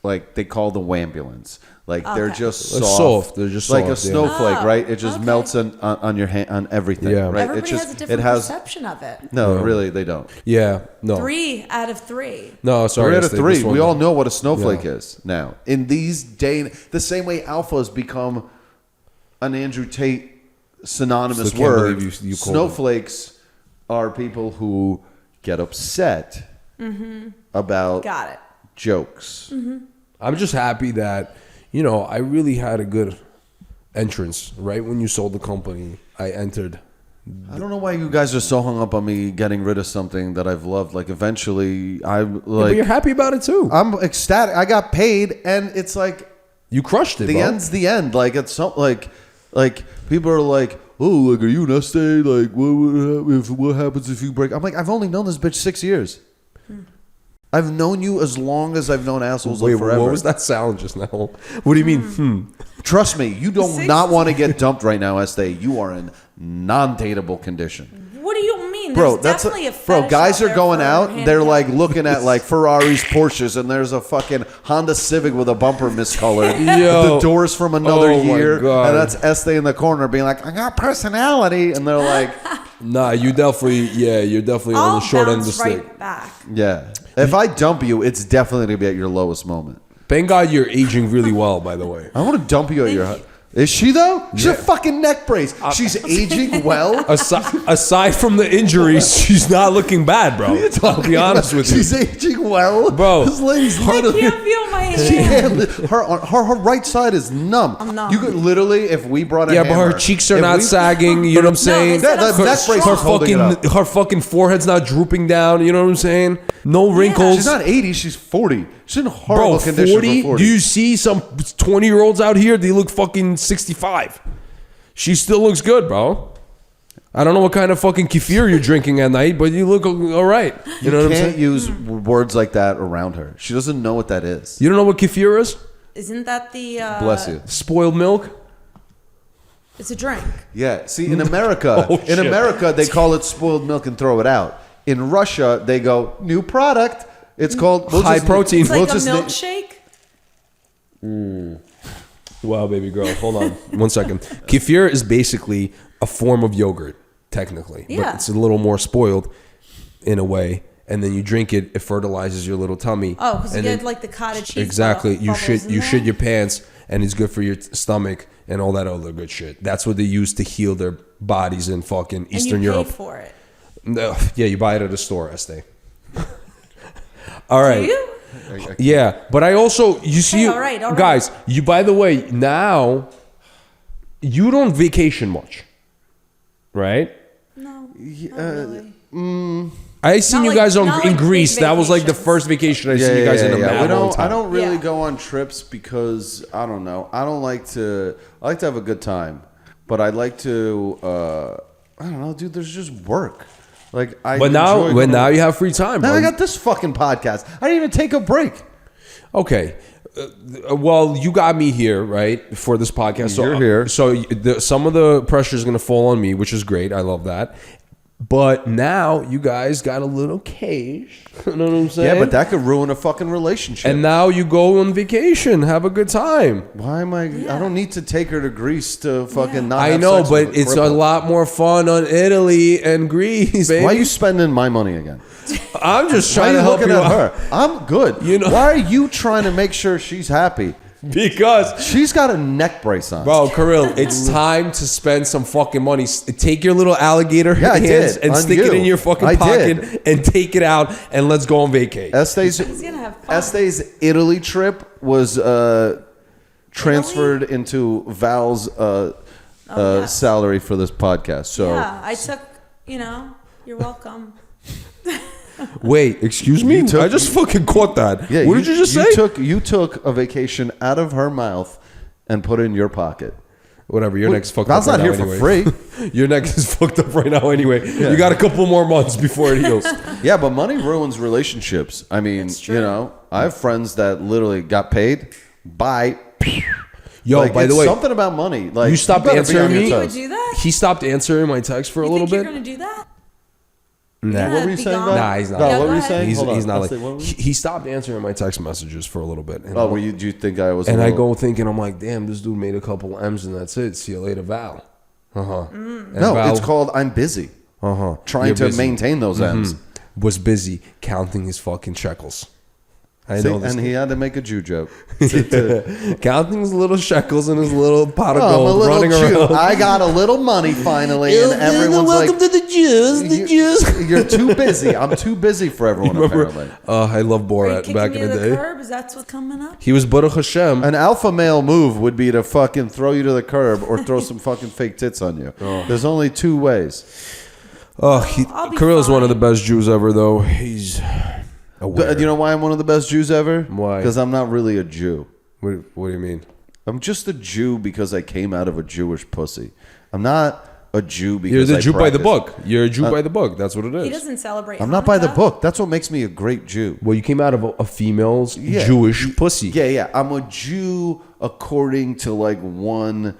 Speaker 2: like they call the wambulance. Like they're just
Speaker 3: They're
Speaker 2: soft.
Speaker 3: soft. They're just
Speaker 2: like
Speaker 3: soft,
Speaker 2: a
Speaker 3: yeah.
Speaker 2: snowflake,
Speaker 1: Oh,
Speaker 2: right? It just
Speaker 1: okay.
Speaker 2: melts on your hand, on everything.
Speaker 3: Yeah.
Speaker 2: Right.
Speaker 1: Everybody
Speaker 2: it just
Speaker 1: has a different
Speaker 2: it has
Speaker 1: perception of it.
Speaker 2: no, really, they don't.
Speaker 3: Yeah. No.
Speaker 1: 3 out of 3.
Speaker 3: No. Sorry.
Speaker 2: 3 out of
Speaker 3: Steve,
Speaker 2: 3.
Speaker 3: this one-
Speaker 2: We all know what a snowflake
Speaker 3: Yeah.
Speaker 2: is now. In these the same way alpha has become an Andrew Tate synonymous
Speaker 3: Still can't
Speaker 2: word.
Speaker 3: believe you called
Speaker 2: Snowflakes are people who get upset about
Speaker 1: Got it.
Speaker 2: jokes.
Speaker 3: I'm just happy that, I really had a good entrance right when you sold the company. I entered.
Speaker 2: I don't know why you guys are so hung up on me getting rid of something that I've loved. Like eventually, I'm
Speaker 3: But
Speaker 2: like,
Speaker 3: you're happy about it too.
Speaker 2: I'm ecstatic. I got paid, and it's like
Speaker 3: You crushed it,
Speaker 2: the
Speaker 3: bro.
Speaker 2: end's the end. Like it's something like people are like, oh, like are you an Estee? Like what happens if you break? I'm like, I've only known this bitch 6 years. I've known you as long as I've known assholes.
Speaker 3: Wait,
Speaker 2: like forever.
Speaker 3: what was that sound just now? What do you mean?
Speaker 2: Trust me, you do
Speaker 1: Six-
Speaker 2: not want to get dumped right now, Estee. You are in non-dateable condition.
Speaker 1: What do you mean?
Speaker 2: Bro,
Speaker 1: There's
Speaker 2: that's
Speaker 1: definitely a
Speaker 2: bro.
Speaker 1: fetish
Speaker 2: Guys
Speaker 1: out
Speaker 2: are
Speaker 1: there
Speaker 2: going
Speaker 1: for
Speaker 2: out. They're
Speaker 1: handicap.
Speaker 2: like looking at like Ferraris, Porsches, and there's a fucking Honda Civic with a bumper miscolored.
Speaker 3: Yo.
Speaker 2: The doors from another
Speaker 3: Oh my
Speaker 2: year,
Speaker 3: God.
Speaker 2: and that's Estee in the corner being like, "I got personality," and they're like,
Speaker 3: Nah, you're definitely on
Speaker 1: I'll
Speaker 3: the short end of the
Speaker 1: bounce
Speaker 3: stick.
Speaker 1: right back.
Speaker 2: "Yeah." If I dump you, it's definitely gonna be at your lowest moment.
Speaker 3: Thank God you're aging really well, by the way.
Speaker 2: I want to dump you at your. Is she though? She's a fucking neck brace. She's aging well.
Speaker 3: Aside from the injuries, she's not looking bad, bro. I'll be honest with you.
Speaker 2: She's aging well,
Speaker 3: Bro.
Speaker 2: This lady's
Speaker 1: I
Speaker 2: literally.
Speaker 1: can't feel my
Speaker 2: She
Speaker 1: hand.
Speaker 2: can't, her right side is numb.
Speaker 1: I'm numb.
Speaker 2: You could literally, if we brought a
Speaker 3: Yeah, but
Speaker 2: hammer,
Speaker 3: her cheeks are
Speaker 2: if
Speaker 3: not
Speaker 2: we-
Speaker 3: sagging. You know what I'm saying?
Speaker 1: they said I'm
Speaker 2: That neck brace
Speaker 1: strong.
Speaker 2: is holding it up.
Speaker 3: Her fucking forehead's not drooping down. You know what I'm saying? No wrinkles.
Speaker 2: She's not 80. She's 40. She's in
Speaker 3: Bro,
Speaker 2: horrible condition
Speaker 3: 40?
Speaker 2: for 40.
Speaker 3: Do you see some 20-year-olds out here? They look fucking 65. She still looks good, bro. I don't know what kind of fucking kefir you're drinking at night, but you look all right. You know what I'm
Speaker 2: can't
Speaker 3: saying?
Speaker 2: use words like that around her. She doesn't know what that is.
Speaker 3: You don't know what kefir is?
Speaker 1: Isn't that the?
Speaker 2: Bless you.
Speaker 3: Spoiled milk?
Speaker 1: It's a drink.
Speaker 2: Yeah. See, in America,
Speaker 3: Oh, shit.
Speaker 2: they call it spoiled milk and throw it out. In Russia, they go new product. It's called
Speaker 3: High protein.
Speaker 1: It's like
Speaker 2: We'll
Speaker 1: a
Speaker 2: just-
Speaker 1: milkshake.
Speaker 3: Wow, baby girl. Hold on. 1 second. Kefir is basically a form of yogurt, technically.
Speaker 1: Yeah.
Speaker 3: But it's a little more spoiled in a way. And then you drink it, it fertilizes your little tummy.
Speaker 1: Oh, because you
Speaker 3: And
Speaker 1: get
Speaker 3: then-
Speaker 1: like the cottage cheese.
Speaker 3: Exactly. You
Speaker 1: bubbles
Speaker 3: shit
Speaker 1: in
Speaker 3: you
Speaker 1: there.
Speaker 3: shit your pants and it's good for your stomach and all that other good shit. That's what they use to heal their bodies in fucking Eastern
Speaker 1: and you
Speaker 3: Europe.
Speaker 1: Pay for it.
Speaker 3: No, yeah, you buy it at a store, Estee. All right.
Speaker 1: Do you?
Speaker 3: Yeah, but I also you see
Speaker 1: all right.
Speaker 3: guys, you by the way, now you don't vacation much. Right?
Speaker 1: No. Not really.
Speaker 3: I seen
Speaker 1: Not
Speaker 3: you
Speaker 1: like-
Speaker 3: guys
Speaker 1: not
Speaker 3: in
Speaker 1: like big
Speaker 3: Greece. That was like the
Speaker 1: vacations.
Speaker 3: first vacation I seen you guys in a mad
Speaker 2: We
Speaker 3: long
Speaker 2: don't,
Speaker 3: time.
Speaker 2: I don't really
Speaker 1: Yeah.
Speaker 2: go on trips because I don't know. I like to have a good time, but I like to I don't know, dude. There's just work. Like I.
Speaker 3: But now,
Speaker 2: enjoy
Speaker 3: when
Speaker 2: going-
Speaker 3: now you have free time,
Speaker 2: Now
Speaker 3: bro.
Speaker 2: I got this fucking podcast. I didn't even take a break.
Speaker 3: Okay. Well, you got me here, right, for this podcast. So,
Speaker 2: You're here.
Speaker 3: So some of the pressure is going to fall on me, which is great. I love that. But now you guys got a little cage. You know what I'm saying?
Speaker 2: Yeah, but that could ruin a fucking relationship.
Speaker 3: And now you go on vacation, have a good time.
Speaker 2: Why am I? I don't need to take her to Greece to fucking
Speaker 1: Yeah.
Speaker 2: not.
Speaker 3: I
Speaker 2: have
Speaker 3: know,
Speaker 2: sex
Speaker 3: but
Speaker 2: with a
Speaker 3: it's a
Speaker 2: cripple.
Speaker 3: lot more fun on Italy and Greece, baby.
Speaker 2: Why are you spending my money again?
Speaker 3: I'm just
Speaker 2: Why are
Speaker 3: trying
Speaker 2: you
Speaker 3: to help
Speaker 2: looking
Speaker 3: you
Speaker 2: at
Speaker 3: out.
Speaker 2: her? I'm good.
Speaker 3: You know-
Speaker 2: Why are you trying to make sure she's happy?
Speaker 3: Because
Speaker 2: She's got a neck brace on.
Speaker 3: bro, Kirill, it's time to spend some fucking money. Take your little alligator
Speaker 2: Yeah, I
Speaker 3: hands
Speaker 2: did.
Speaker 3: and
Speaker 2: On
Speaker 3: stick it
Speaker 2: you.
Speaker 3: in your fucking
Speaker 2: I
Speaker 3: pocket
Speaker 2: did.
Speaker 3: and take it out and let's go on vacay.
Speaker 2: Este's
Speaker 1: He's gonna have fun.
Speaker 2: Italy trip was transferred into Val's
Speaker 1: yes.
Speaker 2: salary for this podcast. So
Speaker 1: Yeah, I took. You're welcome.
Speaker 3: Wait, excuse me?
Speaker 2: You took-
Speaker 3: I just fucking caught that.
Speaker 2: yeah,
Speaker 3: what did you just say?
Speaker 2: You took a vacation out of her mouth and put it in your pocket.
Speaker 3: Whatever, your neck's fucked
Speaker 2: Val's
Speaker 3: up right
Speaker 2: not here
Speaker 3: now
Speaker 2: for
Speaker 3: anyway.
Speaker 2: free.
Speaker 3: Your neck is fucked up right now anyway. You got a couple more months before it heals.
Speaker 2: Yeah, but money ruins relationships. I mean,
Speaker 1: It's true.
Speaker 2: I have friends that literally got paid. Bye.
Speaker 3: Yo,
Speaker 2: Like,
Speaker 3: by the
Speaker 2: it's
Speaker 3: way,
Speaker 2: something about money. Like
Speaker 3: you stopped
Speaker 2: better be
Speaker 3: answering
Speaker 2: on your
Speaker 3: me?
Speaker 1: You would
Speaker 2: toes.
Speaker 1: do that?
Speaker 3: he stopped answering my text for a
Speaker 1: You
Speaker 3: little
Speaker 1: think
Speaker 3: bit.
Speaker 1: you're gonna do that?
Speaker 3: Nah.
Speaker 2: What were you saying about?
Speaker 3: Nah, he's not.
Speaker 2: No,
Speaker 1: Yeah,
Speaker 2: what
Speaker 1: go
Speaker 2: were you
Speaker 1: ahead.
Speaker 2: saying?
Speaker 3: He's,
Speaker 2: Hold on.
Speaker 3: he's not
Speaker 2: I'll
Speaker 3: like
Speaker 2: say, what were you-
Speaker 3: he stopped answering my text messages for a little bit. And
Speaker 2: Oh, do you think I was?
Speaker 3: and
Speaker 2: a
Speaker 3: I
Speaker 2: little-
Speaker 3: go thinking, I'm like, damn, this dude made a couple M's and that's it. See you later, Val.
Speaker 2: No, it's called I'm busy. Trying
Speaker 3: You're
Speaker 2: to
Speaker 3: busy.
Speaker 2: maintain those M's.
Speaker 3: Was busy counting his fucking shekels. I
Speaker 2: See,
Speaker 3: know this.
Speaker 2: and he had to make a Jew joke.
Speaker 3: Counting his little shekels and his little pot of
Speaker 2: Oh, I'm a
Speaker 3: gold
Speaker 2: little
Speaker 3: running
Speaker 2: Jew.
Speaker 3: around.
Speaker 2: I got a little money finally, and everyone's
Speaker 3: welcome
Speaker 2: like,
Speaker 3: to the Jews. The Jews.
Speaker 2: You're too busy. I'm too busy for everyone, apparently.
Speaker 3: I love
Speaker 1: Are you
Speaker 3: Borat
Speaker 1: kicking
Speaker 3: back
Speaker 1: me
Speaker 3: in
Speaker 1: to
Speaker 3: the
Speaker 1: the
Speaker 3: day.
Speaker 1: curb? Is that what's coming up?
Speaker 3: He was Baruch Hashem.
Speaker 2: An alpha male move would be to fucking throw you to the curb or throw some fucking fake tits on you. There's only two ways.
Speaker 3: Oh,
Speaker 1: I'll be
Speaker 3: Kirill's one of the
Speaker 1: fine.
Speaker 3: best Jews ever, though. He's aware.
Speaker 2: Do you know why I'm one of the best Jews ever?
Speaker 3: Why?
Speaker 2: Because I'm not really a Jew.
Speaker 3: What do you mean?
Speaker 2: I'm just a Jew because I came out of a Jewish pussy. I'm not a Jew because
Speaker 3: You're the
Speaker 2: I
Speaker 3: Jew by the
Speaker 2: practice.
Speaker 3: book. You're a Jew by the book. That's what it is.
Speaker 1: He doesn't celebrate.
Speaker 2: I'm not by the
Speaker 1: Hanukkah.
Speaker 2: book. That's what makes me a great Jew.
Speaker 3: Well, you came out of a female's
Speaker 2: Yeah.
Speaker 3: Jewish pussy.
Speaker 2: Yeah. I'm a Jew according to like one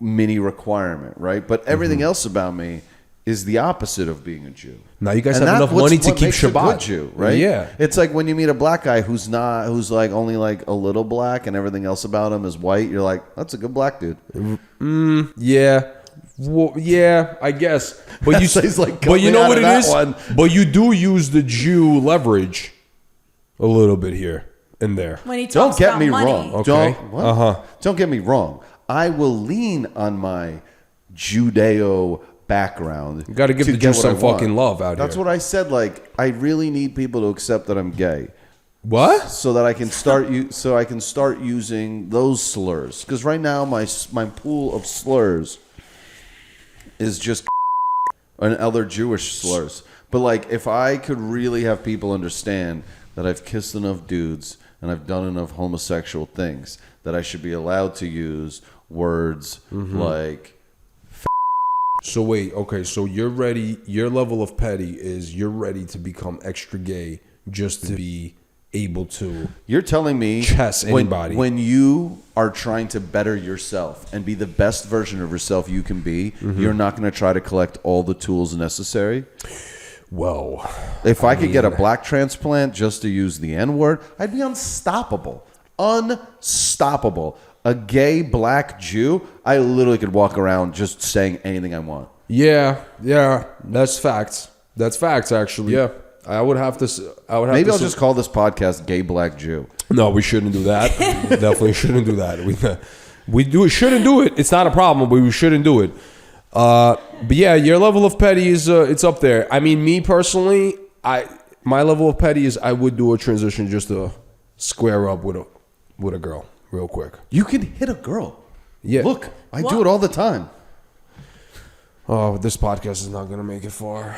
Speaker 2: mini requirement, right? But everything else about me is the opposite of being a Jew.
Speaker 3: Now you guys
Speaker 2: And
Speaker 3: have
Speaker 2: that's
Speaker 3: enough money to
Speaker 2: what
Speaker 3: keep
Speaker 2: makes a
Speaker 3: Shabbat.
Speaker 2: good Jew, right?
Speaker 3: Yeah.
Speaker 2: It's like when you meet a black guy who's like only like a little black and everything else about him is white. You're like, that's a good black dude.
Speaker 3: Yeah. Well, yeah, I guess. But you
Speaker 2: So he's like
Speaker 3: but you
Speaker 2: coming
Speaker 3: know
Speaker 2: out
Speaker 3: what
Speaker 2: of
Speaker 3: it
Speaker 2: that
Speaker 3: is?
Speaker 2: one.
Speaker 3: But you do use the Jew leverage a little bit here and there.
Speaker 1: When he
Speaker 2: Don't
Speaker 1: talks
Speaker 2: get
Speaker 1: about
Speaker 2: me
Speaker 1: money.
Speaker 2: wrong.
Speaker 3: Okay.
Speaker 2: Don't get me wrong. I will lean on my Judeo background.
Speaker 3: You gotta give the
Speaker 2: get
Speaker 3: Jews
Speaker 2: what I
Speaker 3: some
Speaker 2: want.
Speaker 3: fucking love out
Speaker 2: That's
Speaker 3: here.
Speaker 2: what I said. Like, I really need people to accept that I'm gay,
Speaker 3: What?
Speaker 2: so that I can start using those slurs. Because right now my pool of slurs is just and other Jewish slurs. But like, if I could really have people understand that I've kissed enough dudes and I've done enough homosexual things, that I should be allowed to use words like.
Speaker 3: So wait, okay, so you're ready, your level of petty is you're ready to become extra gay just to be able to
Speaker 2: You're telling me
Speaker 3: chess anybody.
Speaker 2: when you are trying to better yourself and be the best version of yourself you can be, you're not going to try to collect all the tools necessary.
Speaker 3: Well,
Speaker 2: If I could get a black transplant just to use the N-word, I'd be unstoppable. Unstoppable. A gay black Jew, I literally could walk around just saying anything I want.
Speaker 3: yeah, that's facts. That's facts actually. Yeah. I would have to
Speaker 2: Maybe I'll just call this podcast Gay Black Jew.
Speaker 3: No, we shouldn't do that. We definitely shouldn't do that. We shouldn't do it. It's not a problem, but we shouldn't do it. But yeah, your level of petty is it's up there. I mean, me personally, my level of petty is I would do a transition just to square up with a girl real quick.
Speaker 2: You can hit a girl.
Speaker 3: Yeah.
Speaker 2: Look, I do it all the time.
Speaker 3: Oh, this podcast is not gonna make it far.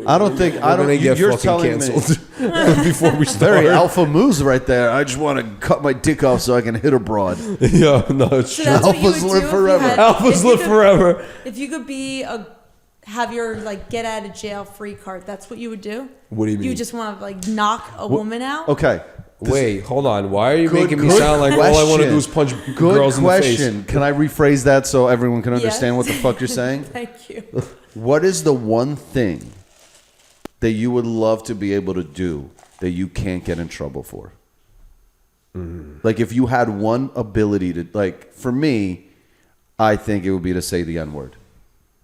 Speaker 2: I don't think
Speaker 3: We're gonna get
Speaker 2: you're
Speaker 3: fucking
Speaker 2: telling
Speaker 3: canceled
Speaker 2: me
Speaker 3: before we start.
Speaker 2: very alpha moves right there. I just want to cut my dick off so I can hit a broad.
Speaker 3: Yeah, no, it's
Speaker 1: So
Speaker 3: true.
Speaker 1: that's what you
Speaker 2: Alphas
Speaker 1: would
Speaker 2: live
Speaker 1: do if you
Speaker 2: forever.
Speaker 1: had-
Speaker 3: Alphas
Speaker 1: if you
Speaker 3: live
Speaker 1: could-
Speaker 3: forever.
Speaker 1: If you could have your like get out of jail free card, that's what you would do.
Speaker 3: What do you mean?
Speaker 1: You just want to like knock a woman out.
Speaker 2: Okay.
Speaker 3: Wait, hold on. Why are you
Speaker 2: Good-
Speaker 3: making me
Speaker 2: good
Speaker 3: sound like all I want to
Speaker 2: question.
Speaker 3: do is punch
Speaker 2: Good
Speaker 3: girls
Speaker 2: question.
Speaker 3: in the face?
Speaker 2: Can I rephrase that so everyone can understand
Speaker 1: Yes.
Speaker 2: what the fuck you're saying?
Speaker 1: Thank you.
Speaker 2: What is the one thing that you would love to be able to do that you can't get in trouble for? Like if you had one ability to, like for me, I think it would be to say the N-word.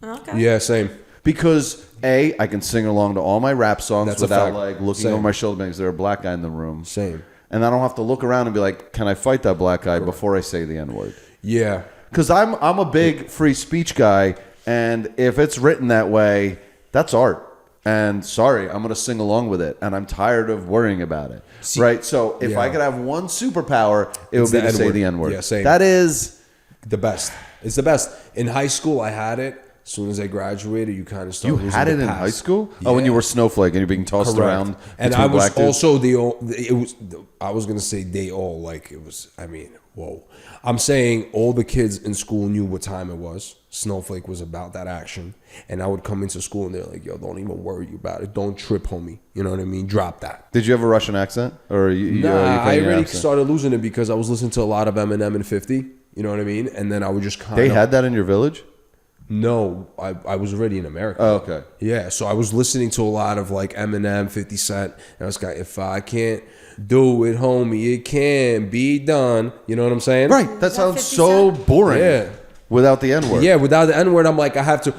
Speaker 1: Okay.
Speaker 3: Yeah, same.
Speaker 2: Because A, I can sing along to all my rap songs
Speaker 3: That's a
Speaker 2: without
Speaker 3: fact.
Speaker 2: like looking
Speaker 3: Same.
Speaker 2: over my shoulder because there's a black guy in the room.
Speaker 3: Same.
Speaker 2: And I don't have to look around and be like, can I fight that black guy before I say the N-word?
Speaker 3: Yeah.
Speaker 2: Because I'm a big free speech guy, and if it's written that way, that's art. And sorry, I'm going to sing along with it, and I'm tired of worrying about it. Right? So if I could have one superpower, it would be
Speaker 3: the
Speaker 2: to say
Speaker 3: N-word.
Speaker 2: the N-word.
Speaker 3: Yeah, same.
Speaker 2: That is...
Speaker 3: The best. It's the best. In high school, I had it. As soon as I graduated, you kind of start
Speaker 2: You
Speaker 3: losing
Speaker 2: had
Speaker 3: the
Speaker 2: it in
Speaker 3: past.
Speaker 2: high school? Oh, when you were Snowflake and you're being tossed around
Speaker 3: And
Speaker 2: between
Speaker 3: I was
Speaker 2: black dudes?
Speaker 3: also I was gonna say they all, like it was. I mean, whoa. I'm saying all the kids in school knew what time it was. Snowflake was about that action, and I would come into school and they're like, "Yo, don't even worry about it. Don't trip, homie. You know what I mean? Drop that."
Speaker 2: Did you have a Russian accent? Or you
Speaker 3: Nah, I
Speaker 2: playing your
Speaker 3: already
Speaker 2: accent?
Speaker 3: started losing it because I was listening to a lot of Eminem and 50. You know what I mean? And then I would just kind
Speaker 2: They
Speaker 3: of.
Speaker 2: had that in your village?
Speaker 3: No, I was already in America.
Speaker 2: Oh, okay.
Speaker 3: Yeah, so I was listening to a lot of like Eminem, 50 Cent, and I was like, if I can't do it, homie, it can be done. You know what I'm saying?
Speaker 2: Right. That
Speaker 1: that
Speaker 2: sounds
Speaker 1: 50
Speaker 2: so
Speaker 1: Cent?
Speaker 2: boring.
Speaker 3: Yeah.
Speaker 2: Without the N word.
Speaker 3: Yeah, without the N word, I'm like, I have to,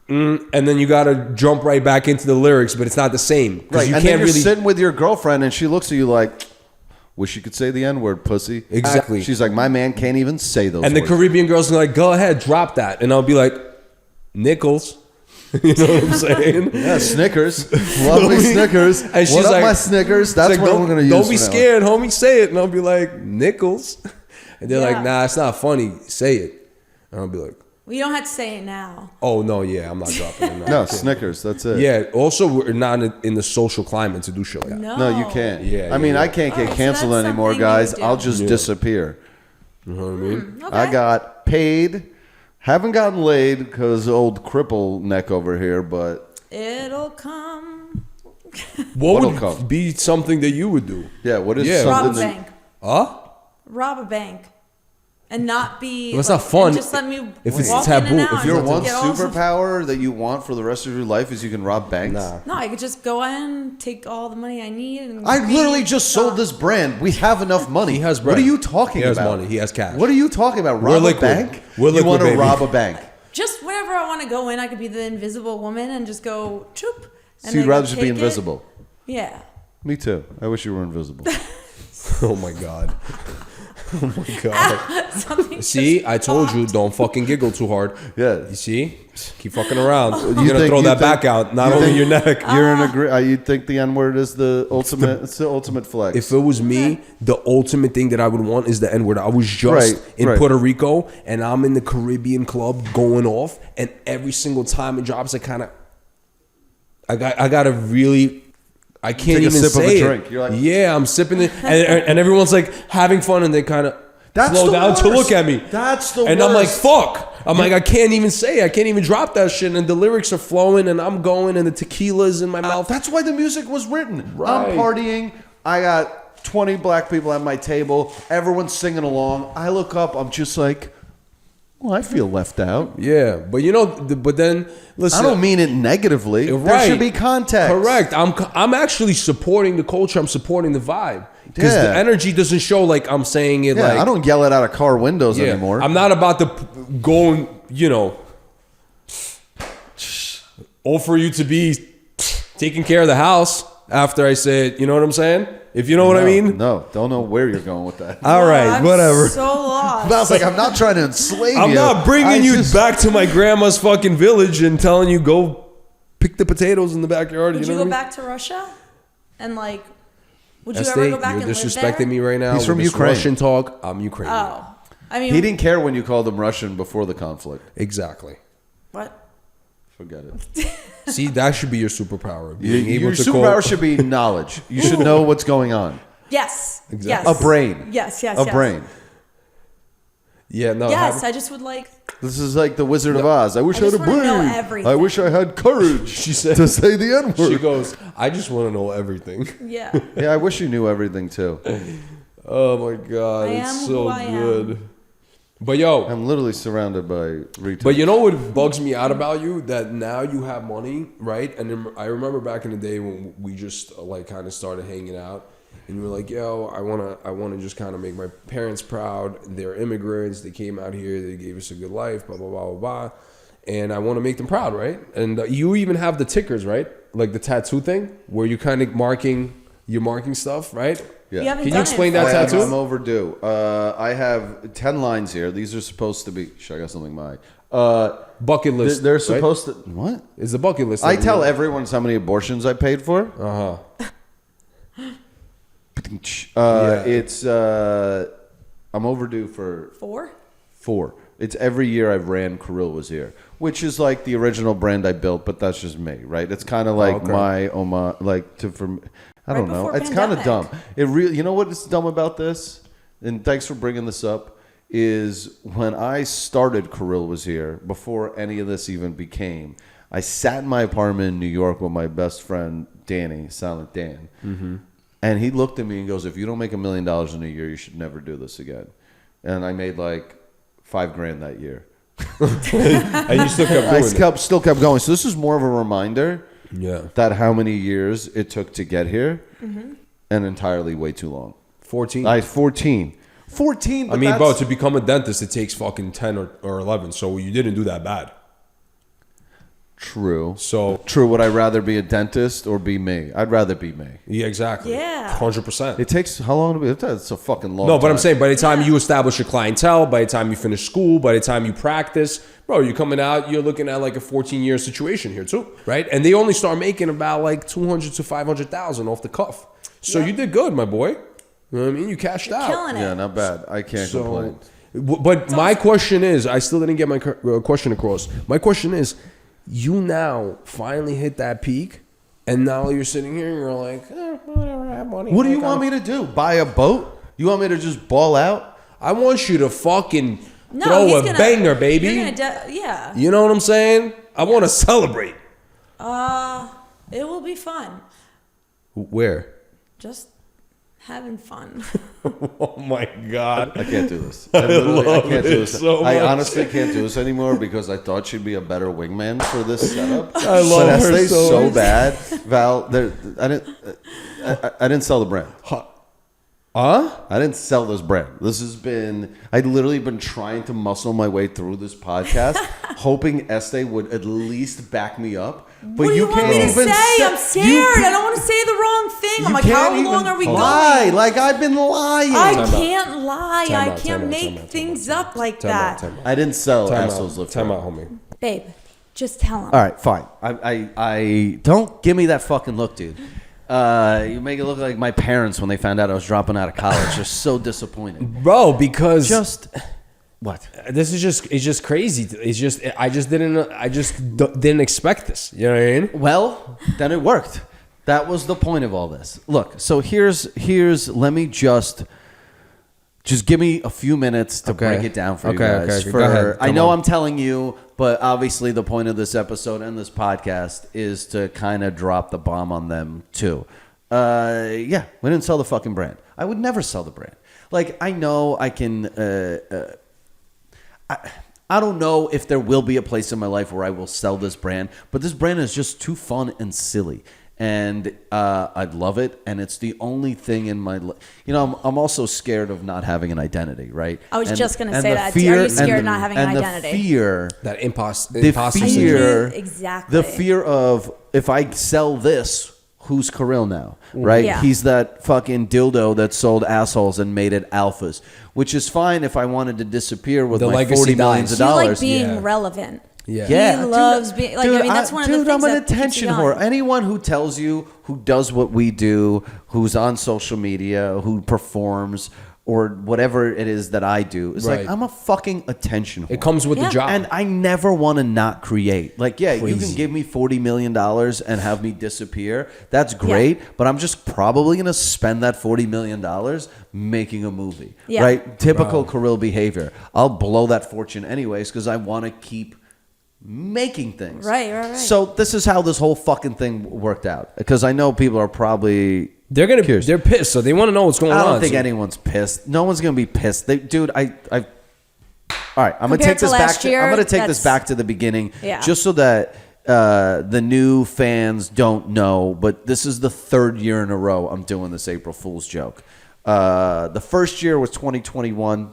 Speaker 3: and then you got to jump right back into the lyrics, but it's not the same.
Speaker 2: Right.
Speaker 3: You
Speaker 2: And
Speaker 3: can't
Speaker 2: then you're
Speaker 3: really.
Speaker 2: sitting with your girlfriend and she looks at you like, wish you could say the N word, pussy.
Speaker 3: Exactly.
Speaker 2: She's like, my man can't even say those
Speaker 3: And the
Speaker 2: words.
Speaker 3: Caribbean girls are like, go ahead, drop that. And I'll be like, nickels. You know what I'm saying?
Speaker 2: Yeah, Snickers. Love me Snickers.
Speaker 3: And she's
Speaker 2: what up,
Speaker 3: like-
Speaker 2: my Snickers? That's
Speaker 3: It's like,
Speaker 2: what we're going to use.
Speaker 3: Don't be
Speaker 2: from now on.
Speaker 3: scared, homie. Say it. And I'll be like, nickels. And they're
Speaker 1: Yeah.
Speaker 3: like, nah, it's not funny. Say it. And I'll be like,
Speaker 1: Well, you don't have to say it now.
Speaker 3: oh, no, yeah, I'm not dropping it.
Speaker 2: No, Snickers. That's it.
Speaker 3: Yeah, also, we're not in the social climate to do shit like that.
Speaker 1: No.
Speaker 2: No, you can't.
Speaker 3: Yeah,
Speaker 2: I mean,
Speaker 3: yeah.
Speaker 2: I can't get
Speaker 1: Oh, so
Speaker 2: canceled
Speaker 1: that's
Speaker 2: anymore,
Speaker 1: something you
Speaker 2: guys.
Speaker 1: do.
Speaker 2: I'll just
Speaker 3: Yeah.
Speaker 2: disappear.
Speaker 3: You know what I mean?
Speaker 1: Okay.
Speaker 2: I got paid. Haven't gotten laid because old cripple neck over here, but
Speaker 1: It'll come.
Speaker 3: What
Speaker 2: What'll
Speaker 3: would
Speaker 2: come?
Speaker 3: be something that you would do?
Speaker 2: yeah, what is
Speaker 3: Yeah.
Speaker 1: Rob a
Speaker 2: something that...
Speaker 1: bank.
Speaker 3: Huh?
Speaker 1: Rob a bank. And not be.
Speaker 3: Well, it's
Speaker 1: like,
Speaker 3: not fun
Speaker 1: and just let me
Speaker 3: if it's
Speaker 1: walk
Speaker 3: taboo.
Speaker 1: In and out
Speaker 3: If
Speaker 1: and
Speaker 2: Your
Speaker 1: just
Speaker 2: one
Speaker 1: get all the-
Speaker 2: superpower that you want for the rest of your life is you can rob banks?
Speaker 3: Nah.
Speaker 1: No, I could just go in, take all the money I need, and
Speaker 2: I literally
Speaker 1: be
Speaker 2: just sold
Speaker 1: gone.
Speaker 2: this brand. We have enough money.
Speaker 3: He has
Speaker 2: What
Speaker 3: bread.
Speaker 2: are you talking
Speaker 3: He has
Speaker 2: about?
Speaker 3: money. He has cash.
Speaker 2: What are you talking about?
Speaker 3: We're
Speaker 2: Rob a
Speaker 3: liquid.
Speaker 2: bank?
Speaker 3: We're
Speaker 2: You
Speaker 3: liquid,
Speaker 2: want to
Speaker 3: baby.
Speaker 2: rob a bank?
Speaker 1: Just whenever I want to go in, I could be the invisible woman and just go choop.
Speaker 2: So you'd rather just be invisible?
Speaker 1: Yeah.
Speaker 2: Me too. I wish you were invisible.
Speaker 3: Oh my god. Oh my god.
Speaker 1: Something
Speaker 3: See,
Speaker 1: just
Speaker 3: I told you,
Speaker 1: popped.
Speaker 3: don't fucking giggle too hard.
Speaker 2: Yeah.
Speaker 3: You see? Keep fucking around. You're
Speaker 2: You
Speaker 3: gonna
Speaker 2: think-
Speaker 3: throw
Speaker 2: you
Speaker 3: that
Speaker 2: think-
Speaker 3: back out, not
Speaker 2: you
Speaker 3: only
Speaker 2: think-
Speaker 3: your neck.
Speaker 2: You're in agree. You think the N word is the ultimate? It's the ultimate flex.
Speaker 3: If it was me, the ultimate thing that I would want is the N word. I was just
Speaker 2: Right,
Speaker 3: in
Speaker 2: right.
Speaker 3: Puerto Rico and I'm in the Caribbean club going off, and every single time it drops, I gotta really. I can't
Speaker 2: Take a
Speaker 3: even
Speaker 2: sip of a
Speaker 3: say it.
Speaker 2: drink. You're like-
Speaker 3: yeah, I'm sipping it, and everyone's like having fun, and they kind of slow
Speaker 2: the
Speaker 3: down to
Speaker 2: worst.
Speaker 3: look at me.
Speaker 2: That's the
Speaker 3: and
Speaker 2: worst.
Speaker 3: I'm like, fuck. I'm like, I can't even say it. I can't even drop that shit. And the lyrics are flowing, and I'm going, and the tequila's in my mouth.
Speaker 2: That's why the music was written.
Speaker 3: Right.
Speaker 2: I'm partying. I got 20 black people at my table. Everyone's singing along. I look up. I'm just like, well, I feel left out.
Speaker 3: Yeah, but you know, but then listen.
Speaker 2: I don't mean it negatively. There
Speaker 3: Right.
Speaker 2: should be context.
Speaker 3: Correct. I'm actually supporting the culture. I'm supporting the vibe because
Speaker 2: Yeah.
Speaker 3: the energy doesn't show like I'm saying it.
Speaker 2: Yeah,
Speaker 3: like
Speaker 2: I don't yell it out of car windows
Speaker 3: yeah,
Speaker 2: anymore.
Speaker 3: I'm not about to go and offer you to be taking care of the house after I say it. You know what I'm saying? If you know what I mean.
Speaker 2: No, don't know where you're going with that.
Speaker 3: All right,
Speaker 1: I'm
Speaker 3: whatever.
Speaker 1: So lost.
Speaker 2: I was like, I'm not trying to enslave
Speaker 3: I'm
Speaker 2: you.
Speaker 3: not bringing
Speaker 2: I
Speaker 3: you
Speaker 2: just-
Speaker 3: back to my grandma's fucking village and telling you go pick the potatoes in the backyard.
Speaker 1: Would
Speaker 3: you
Speaker 1: you
Speaker 3: know
Speaker 1: go
Speaker 3: what I mean?
Speaker 1: back to Russia? And like, would you
Speaker 3: Estee,
Speaker 1: ever go back
Speaker 3: you're
Speaker 1: and live
Speaker 3: disrespecting
Speaker 1: there?
Speaker 3: me right now.
Speaker 2: He's
Speaker 3: with
Speaker 2: from
Speaker 3: this
Speaker 2: Ukraine.
Speaker 3: Russian talk. I'm Ukrainian.
Speaker 1: Oh, I mean,
Speaker 2: He didn't care when you called him Russian before the conflict.
Speaker 3: Exactly.
Speaker 1: what?
Speaker 2: Forget it.
Speaker 3: See, that should be your superpower. Being able
Speaker 2: Your
Speaker 3: to
Speaker 2: superpower
Speaker 3: call-
Speaker 2: should be knowledge. You should know what's going on.
Speaker 1: Yes.
Speaker 3: Exactly.
Speaker 1: Yes.
Speaker 2: A brain.
Speaker 1: Yes. Yes.
Speaker 2: A
Speaker 1: yes.
Speaker 2: brain.
Speaker 3: Yeah, no.
Speaker 1: Yes, I just would like.
Speaker 2: This is like the Wizard of Oz. I wish I,
Speaker 1: I
Speaker 2: had a
Speaker 1: just wanna know
Speaker 2: brain.
Speaker 1: everything.
Speaker 2: I wish I had courage.
Speaker 3: She said-
Speaker 2: to say the N
Speaker 3: she
Speaker 2: word.
Speaker 3: goes, I just want to know everything.
Speaker 1: Yeah.
Speaker 2: Yeah, I wish you knew everything too.
Speaker 3: Oh my god,
Speaker 1: I
Speaker 3: it's
Speaker 1: am
Speaker 3: so
Speaker 1: who I am.
Speaker 3: good. But yo,
Speaker 2: I'm literally surrounded by retards.
Speaker 3: but you know what bugs me out about you? That now you have money, right? And then I remember back in the day when we just like kind of started hanging out, and you were like, "Yo, I wanna just kind of make my parents proud. They're immigrants. They came out here. They gave us a good life. Blah blah blah blah blah. And I want to make them proud, right? And you even have the tickers, right? Like the tattoo thing, where you kind of marking stuff, right?
Speaker 2: Yeah.
Speaker 1: You haven't
Speaker 3: Can you
Speaker 1: done
Speaker 3: explain
Speaker 1: it
Speaker 3: that
Speaker 1: for-
Speaker 3: tattoo?
Speaker 2: I'm overdue. I have 10 lines here. These are supposed to be. I got something in my
Speaker 3: Bucket list.
Speaker 2: They're
Speaker 3: right?
Speaker 2: supposed to. What?
Speaker 3: It's the bucket list.
Speaker 2: I tell everyone how many abortions I paid for.
Speaker 3: Uh huh.
Speaker 2: It's. I'm overdue for 4. It's every year I've ran Kirill was here, which is like the original brand I built, but that's just me, right? It's kind of like
Speaker 3: Okay.
Speaker 2: my like to from. I don't
Speaker 1: Right
Speaker 2: know.
Speaker 1: before
Speaker 2: It's kind of
Speaker 1: pandemic.
Speaker 2: dumb. It really. You know what is dumb about this? And thanks for bringing this up. Is when I started Kirill was here before any of this even became. I sat in my apartment in New York with my best friend Danny, Silent Dan, and he looked at me and goes, "If you don't make $1 million in a year, you should never do this again." And I made like $5,000 that year.
Speaker 3: And you still kept doing it.
Speaker 2: Still kept going. So this is more of a reminder
Speaker 3: Yeah.
Speaker 2: that how many years it took to get here, and entirely way too long.
Speaker 3: 14.
Speaker 2: 14. 14. But
Speaker 3: I mean, bro, to become a dentist, it takes fucking 10 or 11. So you didn't do that bad.
Speaker 2: True.
Speaker 3: So
Speaker 2: True. Would I rather be a dentist or be me? I'd rather be me.
Speaker 3: yeah, exactly.
Speaker 1: Yeah.
Speaker 3: 100%.
Speaker 2: It takes how long to be? It's a fucking long.
Speaker 3: No, but
Speaker 2: time.
Speaker 3: I'm saying by the time you establish your clientele, by the time you finish school, by the time you practice, bro, you're coming out, you're looking at like a 14-year situation here too, right? And they only start making about like 200 to 500,000 off the cuff. So you did good, my boy. You know what I mean? You cashed out.
Speaker 1: Killing it.
Speaker 2: Yeah, not bad. I can't complain.
Speaker 3: But my question is, I still didn't get my question across. My question is, you now finally hit that peak, and now you're sitting here and you're like, whatever, I have money.
Speaker 2: What do you want me to do? Buy a boat? You want me to just ball out?
Speaker 3: I want you to fucking
Speaker 1: No,
Speaker 3: throw
Speaker 1: he's
Speaker 3: a
Speaker 1: gonna,
Speaker 3: banger, baby.
Speaker 1: You're gonna yeah.
Speaker 3: You know what I'm saying? I want to celebrate.
Speaker 1: It will be fun.
Speaker 3: Where?
Speaker 1: Just having fun.
Speaker 3: Oh my God.
Speaker 2: I can't do this. I can't do this.
Speaker 3: so
Speaker 2: I
Speaker 3: much.
Speaker 2: honestly can't do this anymore because I thought she'd be a better wingman for this setup.
Speaker 3: I love
Speaker 2: but
Speaker 3: her
Speaker 2: Estee
Speaker 3: so much.
Speaker 2: bad. Val, I didn't sell the brand.
Speaker 3: Huh?
Speaker 2: I didn't sell this brand. I'd literally been trying to muscle my way through this podcast, hoping Estee would at least back me up. But
Speaker 1: What do you want me to
Speaker 2: even
Speaker 1: say? I'm scared. I don't want to say the wrong thing. I'm like, how long are we going?
Speaker 2: lie. Like I've been lying.
Speaker 1: I
Speaker 3: Time out.
Speaker 1: can't lie.
Speaker 3: Time
Speaker 1: I
Speaker 3: out,
Speaker 1: can't
Speaker 3: time out,
Speaker 1: make
Speaker 3: time out,
Speaker 1: things
Speaker 3: time out,
Speaker 1: up like
Speaker 3: Time
Speaker 1: that.
Speaker 3: out, time out.
Speaker 2: I didn't sell
Speaker 3: Time
Speaker 2: assholes
Speaker 3: out.
Speaker 2: live
Speaker 3: Time
Speaker 2: forever.
Speaker 3: out, homie.
Speaker 1: Babe, just tell him.
Speaker 2: All right, fine. I don't give me that fucking look, dude. You make it look like my parents when they found out I was dropping out of college. They're so disappointed.
Speaker 3: Bro, because
Speaker 2: Just what?
Speaker 3: this is it's just crazy. I just didn't expect this. You know what I mean?
Speaker 2: Well, then it worked. That was the point of all this. Look, so here's. Let me just give me a few minutes to break it down for you guys.
Speaker 3: Okay. Go ahead.
Speaker 2: I
Speaker 3: Come
Speaker 2: know
Speaker 3: on.
Speaker 2: I'm telling you, but obviously the point of this episode and this podcast is to kind of drop the bomb on them too. Yeah, we didn't sell the fucking brand. I would never sell the brand. Like, I know I can. I don't know if there will be a place in my life where I will sell this brand, but this brand is just too fun and silly. And I'd love it, and it's the only thing in my life. You know, I'm also scared of not having an identity, right?
Speaker 1: I was just going to say
Speaker 2: the
Speaker 1: that.
Speaker 2: fear-
Speaker 1: Are you scared
Speaker 2: and
Speaker 1: of not having an
Speaker 2: and
Speaker 1: identity?
Speaker 2: The fear,
Speaker 3: That
Speaker 2: the
Speaker 3: imposter
Speaker 2: fear,
Speaker 1: Exactly.
Speaker 2: the fear of if I sell this, who's Kirill now, right?
Speaker 1: Yeah.
Speaker 2: He's that fucking dildo that sold assholes and made it alphas, which is fine if I wanted to disappear with
Speaker 3: The
Speaker 2: my
Speaker 3: legacy
Speaker 2: $40 million
Speaker 3: dies.
Speaker 1: You like
Speaker 2: dollars.
Speaker 1: being
Speaker 3: Yeah.
Speaker 1: relevant.
Speaker 3: Yeah.
Speaker 2: Yeah,
Speaker 1: He loves being like. I mean, that's one of the things
Speaker 2: I'm an
Speaker 1: that keeps you
Speaker 2: attention
Speaker 1: young.
Speaker 2: whore. Anyone who tells you, who does what we do, who's on social media, who performs, or whatever it is that I do, it's
Speaker 3: Right.
Speaker 2: like I'm a fucking attention whore.
Speaker 3: It comes with
Speaker 1: Yeah.
Speaker 3: the job.
Speaker 2: And I never want to not create. Like, yeah, you can
Speaker 3: Crazy.
Speaker 2: give me $40 million and have me disappear. That's great. But I'm just probably going to spend that $40 million making a movie.
Speaker 1: Yeah.
Speaker 2: Right? Typical Kirill behavior. I'll blow that fortune anyways because I want to keep making things.
Speaker 1: Right.
Speaker 2: So this is how this whole fucking thing worked out. Because I know people are probably...
Speaker 3: They're pissed, so they want to know what's going on.
Speaker 2: I don't think
Speaker 3: so-
Speaker 2: anyone's pissed. No one's gonna be pissed. Dude, all right, I'm gonna
Speaker 1: Compared
Speaker 2: take this
Speaker 1: to
Speaker 2: back.
Speaker 1: last year,
Speaker 2: I'm gonna take this
Speaker 1: that's-
Speaker 2: back to the beginning,
Speaker 1: Yeah.
Speaker 2: just so that the new fans don't know. But this is the third year in a row I'm doing this April Fool's joke. The first year was 2021.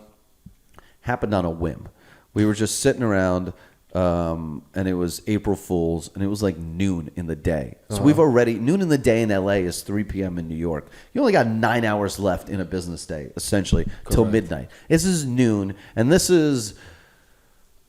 Speaker 2: Happened on a whim. We were just sitting around. And it was April Fool's, and it was like noon in the day. So we've already, noon in the day in LA is 3 p.m. in New York. You only got 9 hours left in a business day, essentially, till midnight. This is noon, and this is,